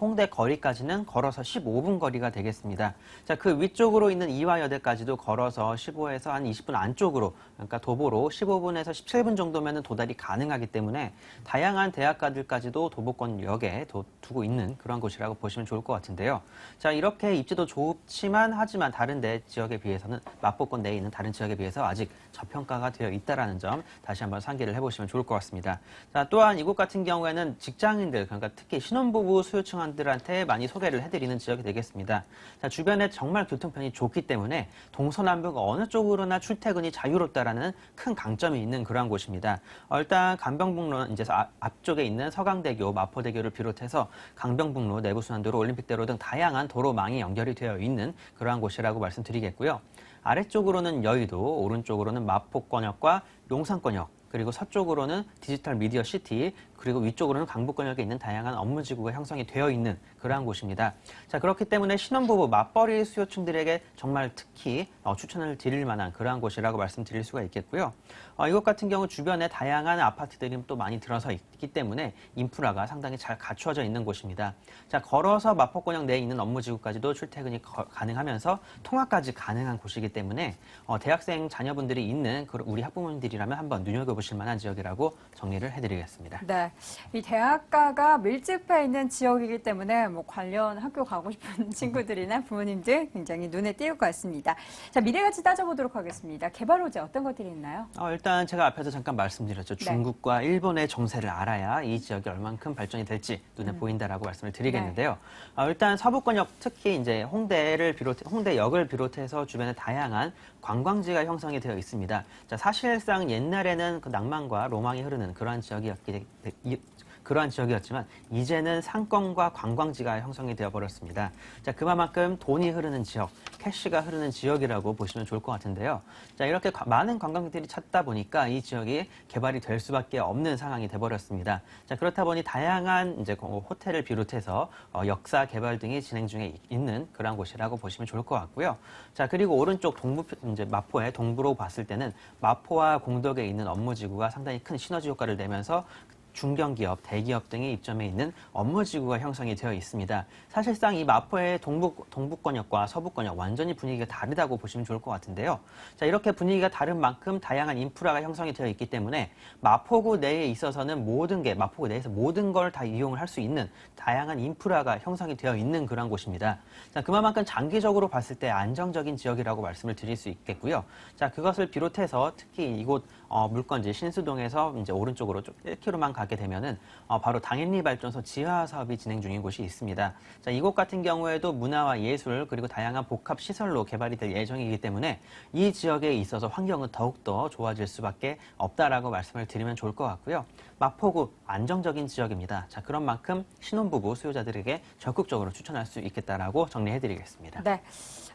홍대 거리까지는 걸어서 15분 거리가 되겠습니다. 자, 그 위쪽으로 있는 이화여대까지도 걸어서 15에서 한 20분 안쪽으로, 그러니까 도보로 15분에서 17분 정도면 도달이 가능하기 때문에 다양한 대학가들까지도 도보권역에 두고 있는 그런 곳이라고 보시면 좋을 것 같은데요. 자, 이렇게 입지도 좁지만 하지만 다른 지역에 비해서는 마포권 내에 있는 다른 지역에 비해서 아직 저평가가 되어 있다는 점 다시 한번 상기를 해보시면 좋을 것 같습니다. 자, 또한 이곳 같은 경우에는 직장인들, 그러니까 특히 신혼부부 수요층들한테 많이 소개를 해드리는 지역이 되겠습니다. 자, 주변에 정말 교통편이 좋기 때문에 동서남북 어느 쪽으로나 출퇴근이 자유롭다라는 큰 강점이 있는 그러한 곳입니다. 일단 강변북로는 이제 앞쪽에 있는 서강대교, 마포대교를 비롯해서 강변북로, 내부순환도로, 올림픽대로 등 다양한 도로망이 연결이 되어 있는 그러한 곳이라고 말씀드리겠고요. 아래쪽으로는 여의도, 오른쪽으로는 마포권역과 용산권역, 그리고 서쪽으로는 디지털 미디어 시티, 그리고 위쪽으로는 강북권역에 있는 다양한 업무지구가 형성이 되어 있는 그러한 곳입니다. 자, 그렇기 때문에 신혼부부 맞벌이 수요층들에게 정말 특히 추천을 드릴 만한 그러한 곳이라고 말씀드릴 수가 있겠고요. 이곳 같은 경우 주변에 다양한 아파트들이 또 많이 들어서 있기 때문에 인프라가 상당히 잘 갖추어져 있는 곳입니다. 자, 걸어서 마포권역 내에 있는 업무지구까지도 출퇴근이 가능하면서 통학까지 가능한 곳이기 때문에 대학생 자녀분들이 있는 우리 학부모님들이라면 한번 눈여겨보실 만한 지역이라고 정리를 해드리겠습니다. 네, 이 대학가가 밀집해 있는 지역이기 때문에 뭐 관련 학교 가고 싶은 친구들이나 부모님들 굉장히 눈에 띄을 것 같습니다. 자, 미래같이 따져보도록 하겠습니다. 개발 호재 어떤 것들이 있나요? 일단 제가 앞에서 잠깐 말씀드렸죠. 네. 중국과 일본의 정세를 알아야 이 지역이 얼만큼 발전이 될지 눈에 보인다라고 말씀을 드리겠는데요. 일단 서부권역 특히 이제 홍대역을 비롯해서 주변에 다양한 관광지가 형성이 되어 있습니다. 자, 사실상 옛날에는 그 낭만과 로망이 흐르는 그러한 지역이었지만 이제는 상권과 관광지가 형성이 되어 버렸습니다. 자, 그만큼 돈이 흐르는 지역, 캐시가 흐르는 지역이라고 보시면 좋을 것 같은데요. 자, 이렇게 많은 관광객들이 찾다 보니까 이 지역이 개발이 될 수밖에 없는 상황이 돼 버렸습니다. 자, 그렇다 보니 다양한 이제 호텔을 비롯해서 역사 개발 등이 진행 중에 있는 그런 곳이라고 보시면 좋을 것 같고요. 자, 그리고 오른쪽 이제 마포의 동부로 봤을 때는 마포와 공덕에 있는 업무지구가 상당히 큰 시너지 효과를 내면서 중견기업, 대기업 등이 입점해 있는 업무지구가 형성이 되어 있습니다. 사실상 이 마포의 동북권역과 서부권역 완전히 분위기가 다르다고 보시면 좋을 것 같은데요. 자, 이렇게 분위기가 다른 만큼 다양한 인프라가 형성이 되어 있기 때문에 마포구 내에 있어서는 마포구 내에서 모든 걸 다 이용을 할 수 있는 다양한 인프라가 형성이 되어 있는 그런 곳입니다. 자, 그만큼 장기적으로 봤을 때 안정적인 지역이라고 말씀을 드릴 수 있겠고요. 자, 그것을 비롯해서 특히 이곳 물건지 신수동에서 이제 오른쪽으로 좀 1km만 가게 되면은 바로 당연리 발전소 지하 사업이 진행 중인 곳이 있습니다. 자, 이곳 같은 경우에도 문화와 예술 그리고 다양한 복합 시설로 개발이 될 예정이기 때문에 이 지역에 있어서 환경은 더욱더 좋아질 수밖에 없다라고 말씀을 드리면 좋을 것 같고요. 마포구 안정적인 지역입니다. 자, 그런 만큼 신혼부부 수요자들에게 적극적으로 추천할 수 있겠다라고 정리해드리겠습니다. 네.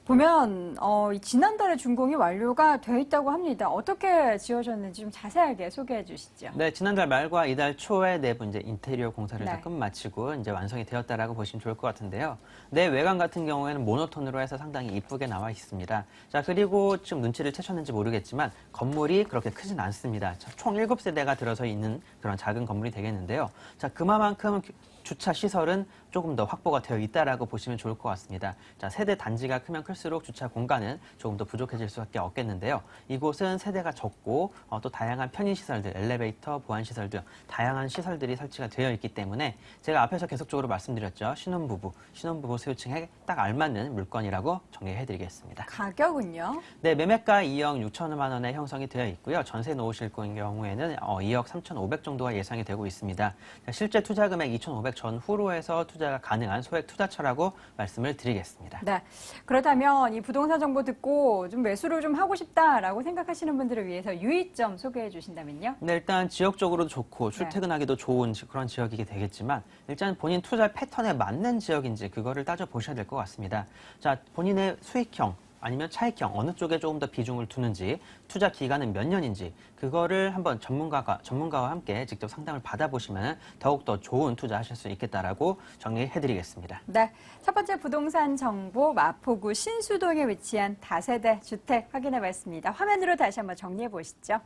보면 지난달에 준공이 완료가 돼 있다고 합니다. 어떻게 지어졌는지 좀 자세하게 소개해 주시죠. 네, 지난달 말과 이달 초에 내부 이제 인테리어 공사를 네. 다 끝마치고 이제 완성이 되었다라고 보시면 좋을 것 같은데요. 내 외관 같은 경우에는 모노톤으로 해서 상당히 이쁘게 나와 있습니다. 자, 그리고 지금 눈치를 채셨는지 모르겠지만 건물이 그렇게 크진 않습니다. 자, 총 7세대가 들어서 있는 그런 작은 건물이 되겠는데요. 자, 그만큼 주차 시설은 조금 더 확보가 되어 있다라고 보시면 좋을 것 같습니다. 자, 세대 단지가 크면 클수록 주차 공간은 조금 더 부족해질 수밖에 없겠는데요. 이곳은 세대가 적고 또 다양한 편의 시설들, 엘리베이터, 보안 시설 등 다양한 시설들이 설치가 되어 있기 때문에 제가 앞에서 계속적으로 말씀드렸죠. 신혼부부 수요층에 딱 알맞는 물건이라고 정리해드리겠습니다. 가격은요? 네, 매매가 2억 6천만 원에 형성이 되어 있고요. 전세 놓으실 경우에는 2억 3,500 정도가 예상이 되고 있습니다. 자, 실제 투자 금액 2,500 전후로 해서 투자가 가능한 소액 투자처라고 말씀을 드리겠습니다. 네. 그렇다면 이 부동산 정보 듣고 좀 매수를 좀 하고 싶다라고 생각하시는 분들을 위해서 유의점 소개해 주신다면요? 네, 일단 지역적으로도 좋고 출퇴근하기도 좋은 그런 지역이게 되겠지만 일단 본인 투자 패턴에 맞는 지역인지 그거를 따져보셔야 될 것 같습니다. 자, 본인의 수익형 아니면 차익형 어느 쪽에 조금 더 비중을 두는지, 투자 기간은 몇 년인지 그거를 한번 전문가와 함께 직접 상담을 받아보시면 더욱더 좋은 투자하실 수 있겠다라고 정리해드리겠습니다. 네, 첫 번째 부동산 정보 마포구 신수동에 위치한 다세대 주택 확인해봤습니다. 화면으로 다시 한번 정리해 보시죠.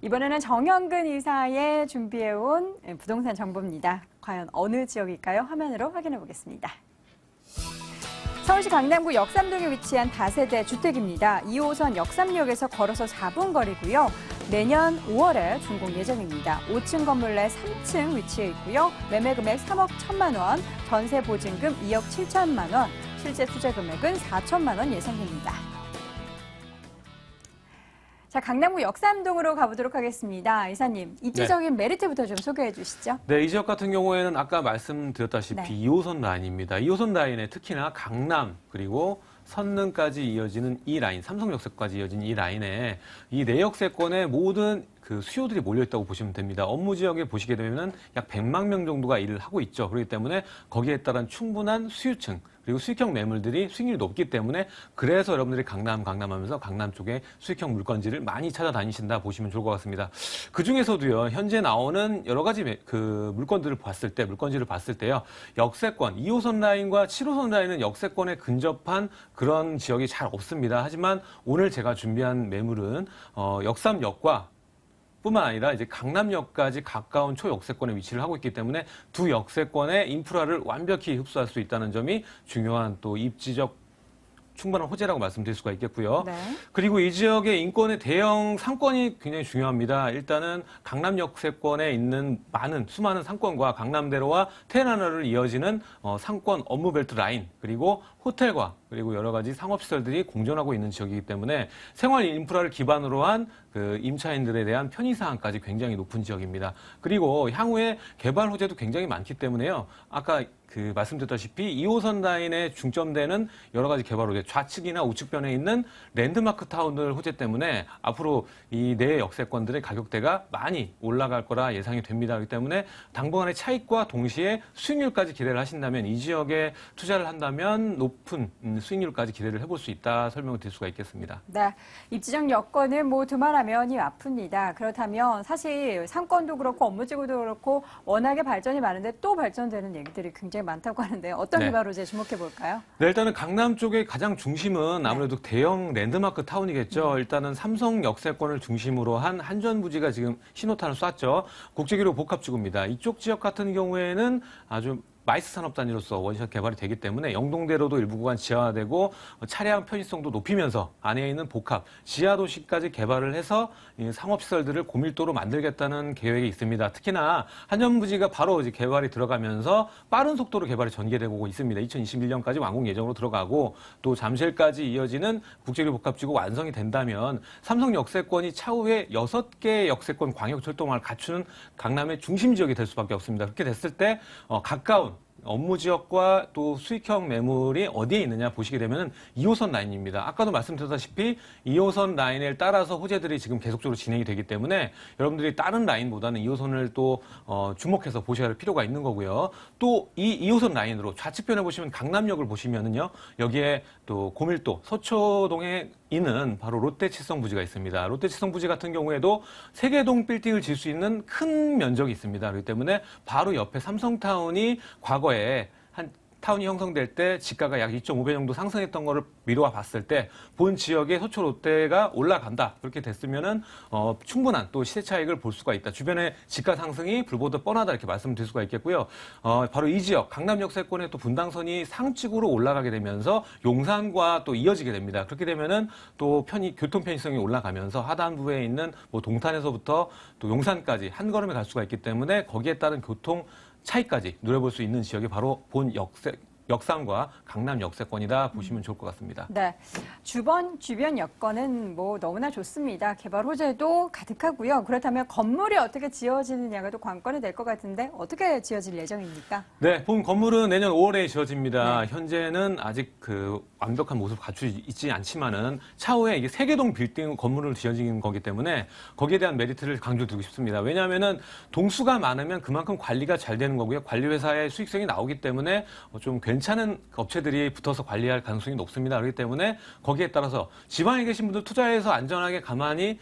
이번에는 정영근 이사의 준비해온 부동산 정보입니다. 과연 어느 지역일까요? 화면으로 확인해 보겠습니다. 서울시 강남구 역삼동에 위치한 다세대 주택입니다. 2호선 역삼역에서 걸어서 4분 거리고요. 내년 5월에 준공 예정입니다. 5층 건물 내 3층 위치해 있고요. 매매 금액 3억 1천만 원, 전세 보증금 2억 7천만 원, 실제 투자 금액은 4천만 원 예상됩니다. 자, 강남구 역삼동으로 가보도록 하겠습니다. 이사님, 입지적인 메리트부터 좀 소개해 주시죠. 네, 이 지역 같은 경우에는 아까 말씀드렸다시피 네. 2호선 라인입니다. 2호선 라인에 특히나 강남 그리고 선릉까지 이어지는 이 라인, 삼성역세까지 이어진 이 라인에 이 내역세권의 모든 그 수요들이 몰려있다고 보시면 됩니다. 업무 지역에 보시게 되면 약 100만 명 정도가 일을 하고 있죠. 그렇기 때문에 거기에 따른 충분한 수요층 그리고 수익형 매물들이 수익률이 높기 때문에 그래서 여러분들이 강남하면서 강남 쪽에 수익형 물건지를 많이 찾아다니신다 보시면 좋을 것 같습니다. 그 중에서도요, 현재 나오는 여러 가지 그 물건지를 봤을 때요, 역세권, 2호선 라인과 7호선 라인은 역세권에 근접한 그런 지역이 잘 없습니다. 하지만 오늘 제가 준비한 매물은 역삼역과 뿐만 아니라 이제 강남역까지 가까운 초역세권에 위치를 하고 있기 때문에 두 역세권의 인프라를 완벽히 흡수할 수 있다는 점이 중요한 또 입지적 충분한 호재라고 말씀드릴 수가 있겠고요. 네. 그리고 이 지역의 인권의 대형 상권이 굉장히 중요합니다. 일단은 강남 역세권에 있는 수많은 상권과 강남대로와 테헤란로를 이어지는 상권 업무벨트 라인, 그리고 호텔과 그리고 여러 가지 상업시설들이 공존하고 있는 지역이기 때문에 생활 인프라를 기반으로 한 그 임차인들에 대한 편의사항까지 굉장히 높은 지역입니다. 그리고 향후에 개발 호재도 굉장히 많기 때문에요. 아까 그 말씀드렸다시피 2호선 라인에 중점되는 여러 가지 개발 호재, 좌측이나 우측변에 있는 랜드마크 타운들 호재 때문에 앞으로 이 내 역세권들의 가격대가 많이 올라갈 거라 예상이 됩니다. 그렇기 때문에 당분간의 차익과 동시에 수익률까지 기대를 하신다면 이 지역에 투자를 한다면 높은 수익률까지 기대를 해볼 수 있다 설명을 드릴 수가 있겠습니다. 네, 입지적 여건은 뭐 두말하면 이 아픕니다. 그렇다면 사실 상권도 그렇고 업무지구도 그렇고 워낙에 발전이 많은데 또 발전되는 얘기들이 굉장히 많다고 하는데 어떤 네. 개발 호재 주목해 볼까요? 네, 일단은 강남 쪽의 가장 중심은 아무래도 대형 랜드마크 타운이겠죠. 일단은 삼성 역세권을 중심으로 한 한전부지가 지금 신호탄을 쐈죠. 국제기록 복합지구입니다. 이쪽 지역 같은 경우에는 아주 마이스 산업 단지로서 원샷 개발이 되기 때문에 영동대로도 일부 구간 지하화되고 차량 편의성도 높이면서 안에 있는 복합 지하 도시까지 개발을 해서 상업시설들을 고밀도로 만들겠다는 계획이 있습니다. 특히나 한전부지가 바로 이제 개발이 들어가면서 빠른 속도로 개발이 전개되고 있습니다. 2021년까지 완공 예정으로 들어가고 또 잠실까지 이어지는 국제기록 복합지구 완성이 된다면 삼성 역세권이 차후에 6개의 역세권 광역철도망을 갖추는 강남의 중심 지역이 될 수밖에 없습니다. 그렇게 됐을 때 가까운 업무 지역과 또 수익형 매물이 어디에 있느냐 보시게 되면 2호선 라인입니다. 아까도 말씀드렸다시피 2호선 라인을 따라서 호재들이 지금 계속적으로 진행이 되기 때문에 여러분들이 다른 라인보다는 2호선을 또 주목해서 보셔야 할 필요가 있는 거고요. 또 이 2호선 라인으로 좌측편에 보시면 강남역을 보시면은요, 여기에 또 고밀도 서초동에 있는 바로 롯데칠성부지가 있습니다. 롯데칠성부지 같은 경우에도 세계동 빌딩을 질 수 있는 큰 면적이 있습니다. 그렇기 때문에 바로 옆에 삼성타운이 과거에 한 타운이 형성될 때 지가가 약 2.5배 정도 상승했던 거를 미루어 봤을 때 본 지역의 서초 롯데가 올라간다. 그렇게 됐으면은 충분한 또 시세 차익을 볼 수가 있다. 주변에 지가 상승이 불보듯 뻔하다 이렇게 말씀드릴 수가 있겠고요. 바로 이 지역 강남 역세권의 또 분당선이 상측으로 올라가게 되면서 용산과 또 이어지게 됩니다. 그렇게 되면은 또 교통 편의성이 올라가면서 하단부에 있는 뭐 동탄에서부터 또 용산까지 한 걸음에 갈 수가 있기 때문에 거기에 따른 교통 차이까지 누려볼 수 있는 지역이 바로 본 역삼과 강남 역세권이다 보시면 좋을 것 같습니다. 네. 주변 여건은 뭐 너무나 좋습니다. 개발 호재도 가득하고요. 그렇다면 건물이 어떻게 지어지느냐가 또 관건이 될 것 같은데 어떻게 지어질 예정입니까? 네, 본 건물은 내년 5월에 지어집니다. 네. 현재는 아직 그 완벽한 모습 갖추지 있지 않지만은 차후에 이게 세개동 빌딩 건물을 지어지는 거기 때문에 거기에 대한 메리트를 강조드리고 싶습니다. 왜냐하면은 동수가 많으면 그만큼 관리가 잘 되는 거고요. 관리회사의 수익성이 나오기 때문에 좀 괜찮은 업체들이 붙어서 관리할 가능성이 높습니다. 그렇기 때문에 거기에 따라서 지방에 계신 분들 투자해서 안전하게 가만히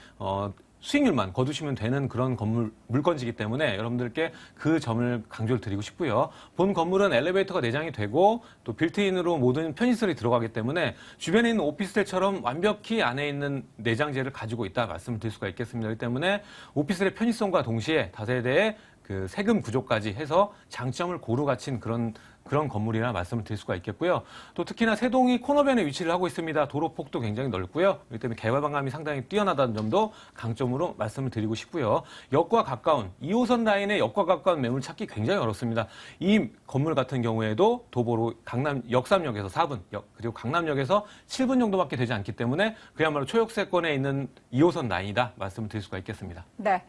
수익률만 거두시면 되는 그런 물건지기 때문에 여러분들께 그 점을 강조를 드리고 싶고요. 본 건물은 엘리베이터가 내장이 되고 또 빌트인으로 모든 편의시설이 들어가기 때문에 주변에 있는 오피스텔처럼 완벽히 안에 있는 내장재를 가지고 있다 말씀을 드릴 수가 있겠습니다. 그렇기 때문에 오피스텔의 편의성과 동시에 다세대의 그 세금 구조까지 해서 장점을 고루 갖춘 그런 건물이라 말씀을 드릴 수가 있겠고요. 또 특히나 세동이 코너변에 위치를 하고 있습니다. 도로폭도 굉장히 넓고요. 그렇기 때문에 개발 방감이 상당히 뛰어나다는 점도 강점으로 말씀을 드리고 싶고요. 역과 가까운 2호선 라인의 역과 가까운 매물 찾기 굉장히 어렵습니다. 이 건물 같은 경우에도 도보로 강남 역삼역에서 4분, 그리고 강남역에서 7분 정도밖에 되지 않기 때문에 그야말로 초역세권에 있는 2호선 라인이다 말씀을 드릴 수가 있겠습니다. 네.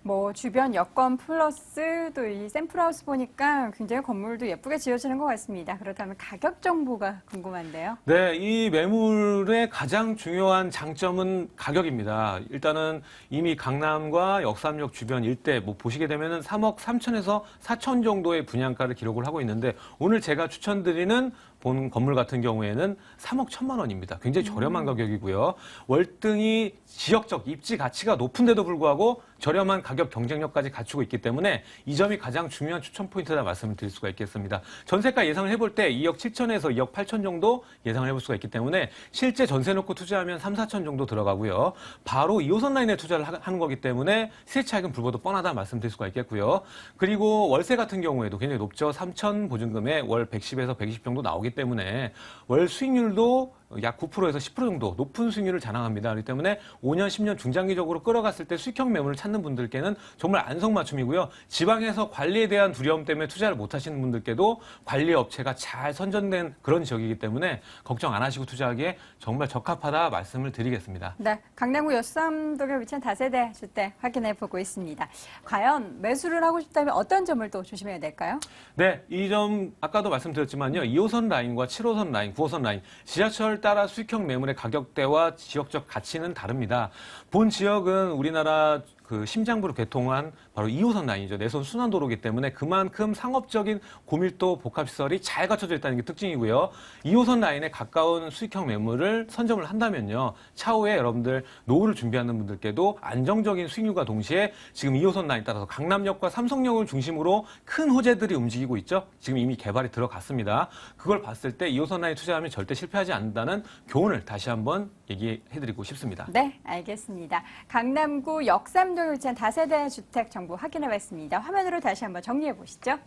뭐 주변 여건 플러스 또 이 샘플하우스 보니까 굉장히 건물도 예쁘게 지어지는 것 같습니다. 그렇다면 가격 정보가 궁금한데요. 네, 이 매물의 가장 중요한 장점은 가격입니다. 일단은 이미 강남과 역삼역 주변 일대 뭐 보시게 되면은 3억 3천에서 4천 정도의 분양가를 기록을 하고 있는데 오늘 제가 추천드리는 본 건물 같은 경우에는 3억 1천만 원입니다. 굉장히 저렴한 가격이고요. 월등히 지역적 입지 가치가 높은데도 불구하고 저렴한 가격 경쟁력까지 갖추고 있기 때문에 이 점이 가장 중요한 추천 포인트다 말씀을 드릴 수가 있겠습니다. 전세가 예상을 해볼 때 2억 7천에서 2억 8천 정도 예상을 해볼 수가 있기 때문에 실제 전세 놓고 투자하면 3, 4천 정도 들어가고요. 바로 2호선 라인에 투자를 하는 거기 때문에 시세 차익은 불보도 뻔하다 말씀드릴 수가 있겠고요. 그리고 월세 같은 경우에도 굉장히 높죠. 3천 보증금에 월 110에서 120 정도 나오기 때문에 월 수익률도 약 9%에서 10% 정도 높은 수익률을 자랑합니다. 그렇기 때문에 5년, 10년 중장기적으로 끌어갔을 때 수익형 매물을 찾는 분들께는 정말 안성맞춤이고요. 지방에서 관리에 대한 두려움 때문에 투자를 못 하시는 분들께도 관리 업체가 잘 선전된 그런 지역이기 때문에 걱정 안 하시고 투자하기에 정말 적합하다 말씀을 드리겠습니다. 네, 강남구 역삼동에 위치한 다세대 주택 확인해 보고 있습니다. 과연 매수를 하고 싶다면 어떤 점을 또 조심해야 될까요? 네, 이 점 아까도 말씀드렸지만요. 2호선 라인과 7호선 라인, 9호선 라인, 지하철 따라 수익형 매물의 가격대와 지역적 가치는 다릅니다. 본 지역은 우리나라 그 심장부로 개통한 바로 2호선 라인이죠. 내선 순환도로이기 때문에 그만큼 상업적인 고밀도 복합시설이 잘 갖춰져 있다는 게 특징이고요. 2호선 라인에 가까운 수익형 매물을 선점을 한다면요. 차후에 여러분들 노후를 준비하는 분들께도 안정적인 수익률과 동시에 지금 2호선 라인 따라서 강남역과 삼성역을 중심으로 큰 호재들이 움직이고 있죠. 지금 이미 개발이 들어갔습니다. 그걸 봤을 때 2호선 라인 투자하면 절대 실패하지 않는다는 교훈을 다시 한번 얘기해드리고 싶습니다. 네, 알겠습니다. 강남구 역삼동에 위치한 다세대 주택 정보 확인해 봤습니다. 화면으로 다시 한번 정리해 보시죠.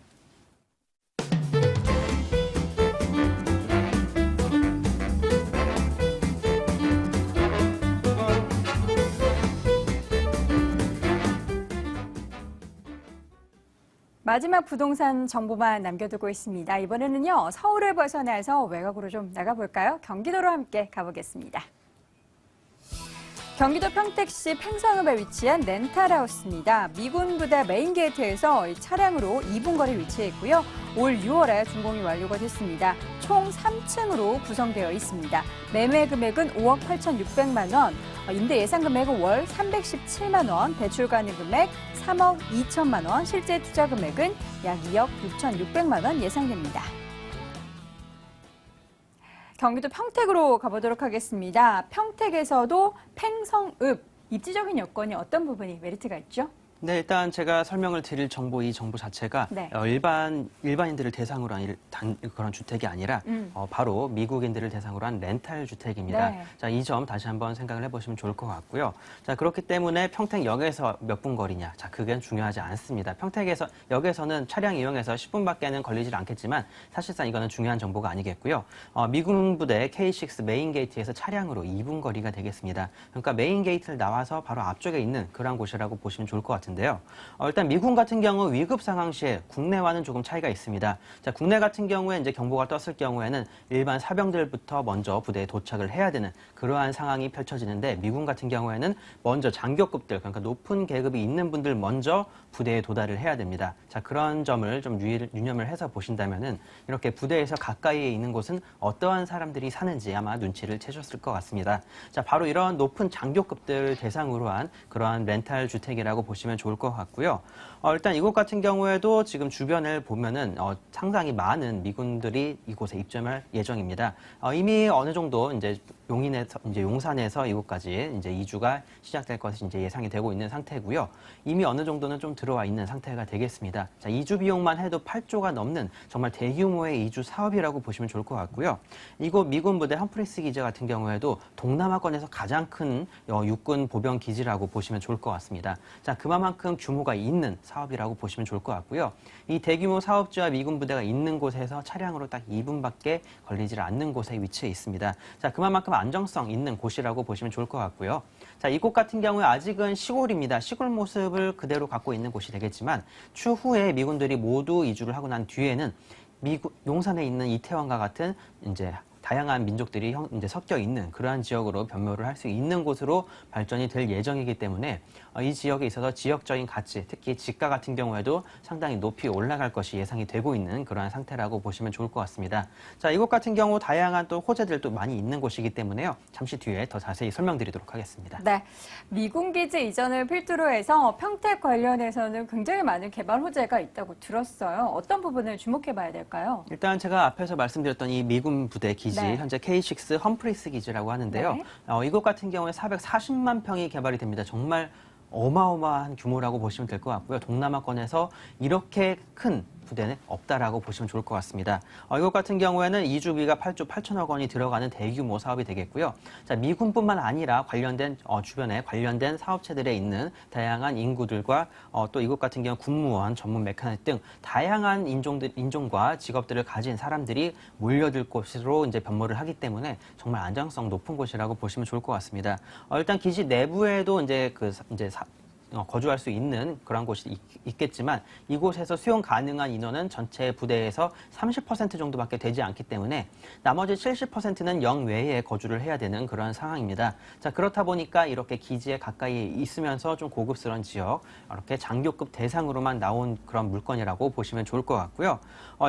마지막 부동산 정보만 남겨두고 있습니다. 이번에는요, 서울을 벗어나서 외곽으로 좀 나가볼까요? 경기도로 함께 가보겠습니다. 경기도 평택시 팽성읍에 위치한 렌탈하우스입니다. 미군 부대 메인 게이트에서 차량으로 2분 거리 위치해 있고요. 올 6월에 준공이 완료가 됐습니다. 총 3층으로 구성되어 있습니다. 매매 금액은 5억 8,600만 원, 임대 예상 금액은 월 317만 원, 대출 가능 금액 3억 2천만 원, 실제 투자 금액은 약 2억 6,600만 원 예상됩니다. 경기도 평택으로 가보도록 하겠습니다. 평택에서도 팽성읍, 입지적인 여건이 어떤 부분이 메리트가 있죠? 네, 일단 제가 설명을 드릴 이 정보 자체가 네. 일반인들을 대상으로 한 그런 주택이 아니라 바로 미국인들을 대상으로 한 렌탈 주택입니다. 네. 자, 이 점 다시 한번 생각을 해보시면 좋을 것 같고요. 자, 그렇기 때문에 평택역에서 몇 분 거리냐? 자, 그게 중요하지 않습니다. 역에서는 차량 이용해서 10분밖에는 걸리질 않겠지만 사실상 이거는 중요한 정보가 아니겠고요. 미군 부대 K6 메인 게이트에서 차량으로 2분 거리가 되겠습니다. 그러니까 메인 게이트를 나와서 바로 앞쪽에 있는 그런 곳이라고 보시면 좋을 것 같은데. 같은데요. 일단 미군 같은 경우 위급 상황 시에 국내와는 조금 차이가 있습니다. 자, 국내 같은 경우에 이제 경보가 떴을 경우에는 일반 사병들부터 먼저 부대에 도착을 해야 되는 그러한 상황이 펼쳐지는데, 미군 같은 경우에는 먼저 장교급들, 그러니까 높은 계급이 있는 분들 먼저 부대에 도달을 해야 됩니다. 자, 그런 점을 좀 유념을 해서 보신다면은 이렇게 부대에서 가까이에 있는 곳은 어떠한 사람들이 사는지 아마 눈치를 채셨을 것 같습니다. 자, 바로 이런 높은 장교급들 대상으로 한 그러한 렌탈 주택이라고 보시면 좋을 것 같고요. 일단 이곳 같은 경우에도 지금 주변을 보면은 상당히 많은 미군들이 이곳에 입점할 예정입니다. 이미 어느 정도 이제 용산에서 이곳까지 이제 이주가 시작될 것이 이제 예상이 되고 있는 상태고요. 이미 어느 정도는 좀 들어와 있는 상태가 되겠습니다. 자, 이주 비용만 해도 8조가 넘는 정말 대규모의 이주 사업이라고 보시면 좋을 것 같고요. 이곳 미군 부대 험프리스 기지 같은 경우에도 동남아권에서 가장 큰 육군 보병 기지라고 보시면 좋을 것 같습니다. 자, 그만큼 규모가 있는 사업이라고 보시면 좋을 것 같고요. 이 대규모 사업지와 미군 부대가 있는 곳에서 차량으로 딱 2분밖에 걸리지 않는 곳에 위치해 있습니다. 자, 그만큼 안정성 있는 곳이라고 보시면 좋을 것 같고요. 자, 이곳 같은 경우에 아직은 시골입니다. 시골 모습을 그대로 갖고 있는 곳이 되겠지만 추후에 미군들이 모두 이주를 하고 난 뒤에는 용산에 있는 이태원과 같은 이제 다양한 민족들이 이제 섞여 있는 그러한 지역으로 변모를 할 수 있는 곳으로 발전이 될 예정이기 때문에 이 지역에 있어서 지역적인 가치, 특히 지가 같은 경우에도 상당히 높이 올라갈 것이 예상이 되고 있는 그러한 상태라고 보시면 좋을 것 같습니다. 자, 이곳 같은 경우 다양한 또 호재들도 많이 있는 곳이기 때문에요. 잠시 뒤에 더 자세히 설명드리도록 하겠습니다. 네, 미군 기지 이전을 필두로 해서 평택 관련해서는 굉장히 많은 개발 호재가 있다고 들었어요. 어떤 부분을 주목해봐야 될까요? 일단 제가 앞에서 말씀드렸던 이 미군 부대 기지, 네. 현재 K6 험프리스 기지라고 하는데요. 네. 이곳 같은 경우에 440만 평이 개발이 됩니다. 정말 어마어마한 규모라고 보시면 될 것 같고요. 동남아권에서 이렇게 큰 부대는 없다라고 보시면 좋을 것 같습니다. 이것 같은 경우에는 이주비가 8조 8천억 원이 들어가는 대규모 사업이 되겠고요. 자, 미군뿐만 아니라 관련된 주변에 관련된 사업체들에 있는 다양한 인구들과 또 이것 같은 경우 군무원, 전문 메카닉 등 다양한 인종과 직업들을 가진 사람들이 몰려들 곳으로 이제 변모를 하기 때문에 정말 안정성 높은 곳이라고 보시면 좋을 것 같습니다. 일단 기지 내부에도 거주할 수 있는 그런 곳이 있겠지만 이곳에서 수용 가능한 인원은 전체 부대에서 30% 정도밖에 되지 않기 때문에 나머지 70%는 영외에 거주를 해야 되는 그런 상황입니다. 자, 그렇다 보니까 이렇게 기지에 가까이 있으면서 좀 고급스러운 지역, 이렇게 장교급 대상으로만 나온 그런 물건이라고 보시면 좋을 것 같고요.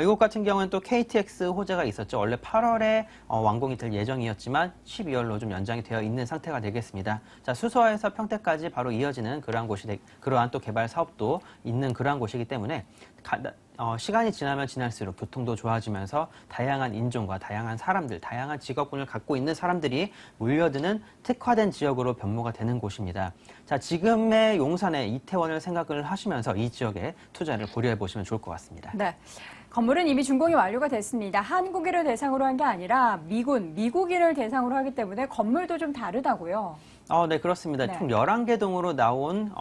이곳 같은 경우는 또 KTX 호재가 있었죠. 원래 8월에 완공이 될 예정이었지만 12월로 좀 연장이 되어 있는 상태가 되겠습니다. 자, 수서에서 평택까지 바로 이어지는 그러한 또 개발 사업도 있는 그러한 곳이기 때문에 시간이 지나면 지날수록 교통도 좋아지면서 다양한 인종과 다양한 사람들, 다양한 직업군을 갖고 있는 사람들이 몰려드는 특화된 지역으로 변모가 되는 곳입니다. 자, 지금의 용산의 이태원을 생각을 하시면서 이 지역에 투자를 고려해 보시면 좋을 것 같습니다. 네. 건물은 이미 준공이 완료가 됐습니다. 한국인을 대상으로 한 게 아니라 미국인을 대상으로 하기 때문에 건물도 좀 다르다고요. 네, 그렇습니다. 네. 총 11개 동으로 나온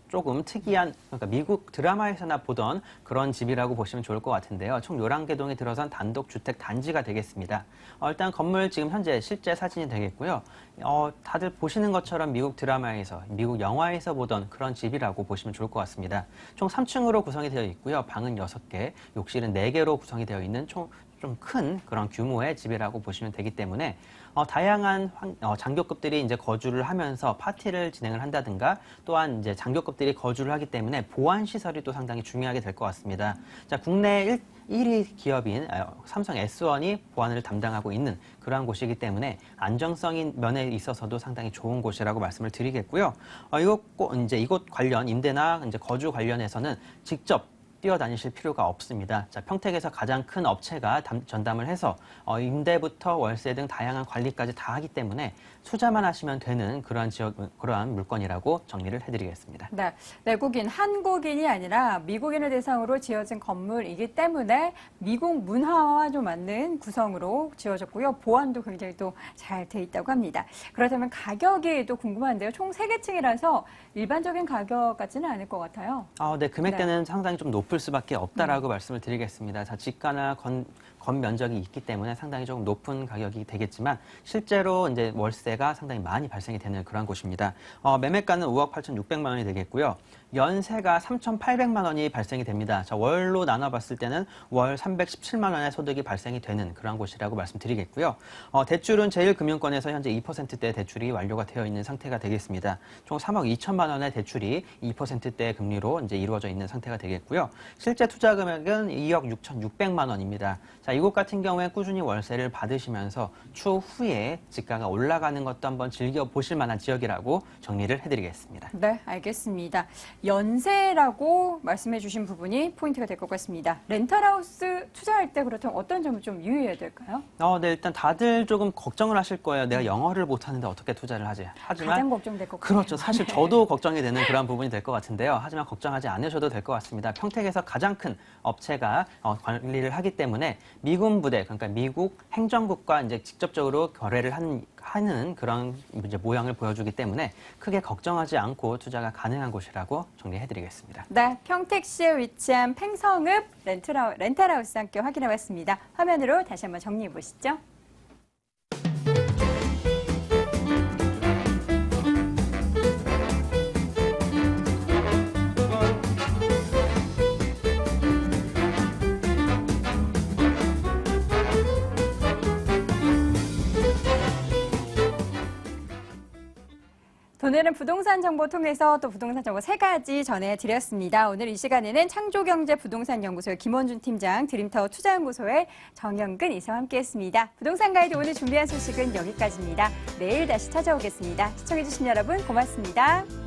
조금 특이한, 그러니까 미국 드라마에서나 보던 그런 집이라고 보시면 좋을 것 같은데요. 총 11개 동이 들어선 단독 주택 단지가 되겠습니다. 일단 건물 지금 현재 실제 사진이 되겠고요. 다들 보시는 것처럼 미국 드라마에서, 미국 영화에서 보던 그런 집이라고 보시면 좋을 것 같습니다. 총 3층으로 구성이 되어 있고요. 방은 6개, 욕실은 4개로 구성이 되어 있는 좀 큰 그런 규모의 집이라고 보시면 되기 때문에 다양한 장교급들이 이제 거주를 하면서 파티를 진행을 한다든가 또한 이제 장교급들이 거주를 하기 때문에 보안 시설이 또 상당히 중요하게 될 것 같습니다. 자, 국내 1위 기업인 삼성 S1이 보안을 담당하고 있는 그러한 곳이기 때문에 안정성인 면에 있어서도 상당히 좋은 곳이라고 말씀을 드리겠고요. 이곳 관련 임대나 이제 거주 관련해서는 직접 뛰어다니실 필요가 없습니다. 자, 평택에서 가장 큰 업체가 전담을 해서 임대부터 월세 등 다양한 관리까지 다 하기 때문에 투자만 하시면 되는 그러한 물건이라고 정리를 해드리겠습니다. 네, 내국인, 한국인이 아니라 미국인을 대상으로 지어진 건물이기 때문에 미국 문화와 좀 맞는 구성으로 지어졌고요. 보안도 굉장히 또 잘 돼 있다고 합니다. 그렇다면 가격이 또 궁금한데요. 총 3개 층이라서 일반적인 가격 같지는 않을 것 같아요. 네, 금액대는 상당히 좀 높은 높을 수밖에 없다라고 말씀을 드리겠습니다. 자, 지가나 건 면적이 있기 때문에 상당히 조금 높은 가격이 되겠지만 실제로 이제 월세가 상당히 많이 발생이 되는 그런 곳입니다. 매매가는 5억 8,600만 원이 되겠고요. 연세가 3,800만 원이 발생이 됩니다. 자, 월로 나눠봤을 때는 월 317만 원의 소득이 발생이 되는 그런 곳이라고 말씀드리겠고요. 대출은 제1금융권에서 현재 2%대 대출이 완료가 되어 있는 상태가 되겠습니다. 총 3억 2천만 원의 대출이 2%대 금리로 이제 이루어져 있는 상태가 되겠고요. 실제 투자 금액은 2억 6,600만 원입니다. 자, 이곳 같은 경우에 꾸준히 월세를 받으시면서 추후에 지가가 올라가는 것도 한번 즐겨보실 만한 지역이라고 정리를 해드리겠습니다. 네, 알겠습니다. 연세라고 말씀해 주신 부분이 포인트가 될 것 같습니다. 렌탈하우스 투자할 때 그렇다면 어떤 점을 좀 유의해야 될까요? 네, 일단 다들 조금 걱정을 하실 거예요. 내가 영어를 못하는데 어떻게 투자를 하지? 하지만 가장 걱정될 것 같아요. 그렇죠. 사실 저도 걱정이 되는 그런 부분이 될 것 같은데요. 하지만 걱정하지 않으셔도 될 것 같습니다. 평택에서 가장 큰 업체가 관리를 하기 때문에 미군 부대, 그러니까 미국 행정국과 이제 직접적으로 거래를 하는 그런 이제 모양을 보여주기 때문에 크게 걱정하지 않고 투자가 가능한 곳이라고 정리해드리겠습니다. 네, 평택시에 위치한 팽성읍 렌탈하우스 함께 확인해봤습니다. 화면으로 다시 한번 정리해 보시죠. 오늘은 부동산 정보 통해서 또 부동산 정보 3가지 전해드렸습니다. 오늘 이 시간에는 창조경제 부동산연구소의 김원준 팀장, 드림타워 투자연구소의 정영근 이사와 함께했습니다. 부동산 가이드 오늘 준비한 소식은 여기까지입니다. 내일 다시 찾아오겠습니다. 시청해주신 여러분 고맙습니다.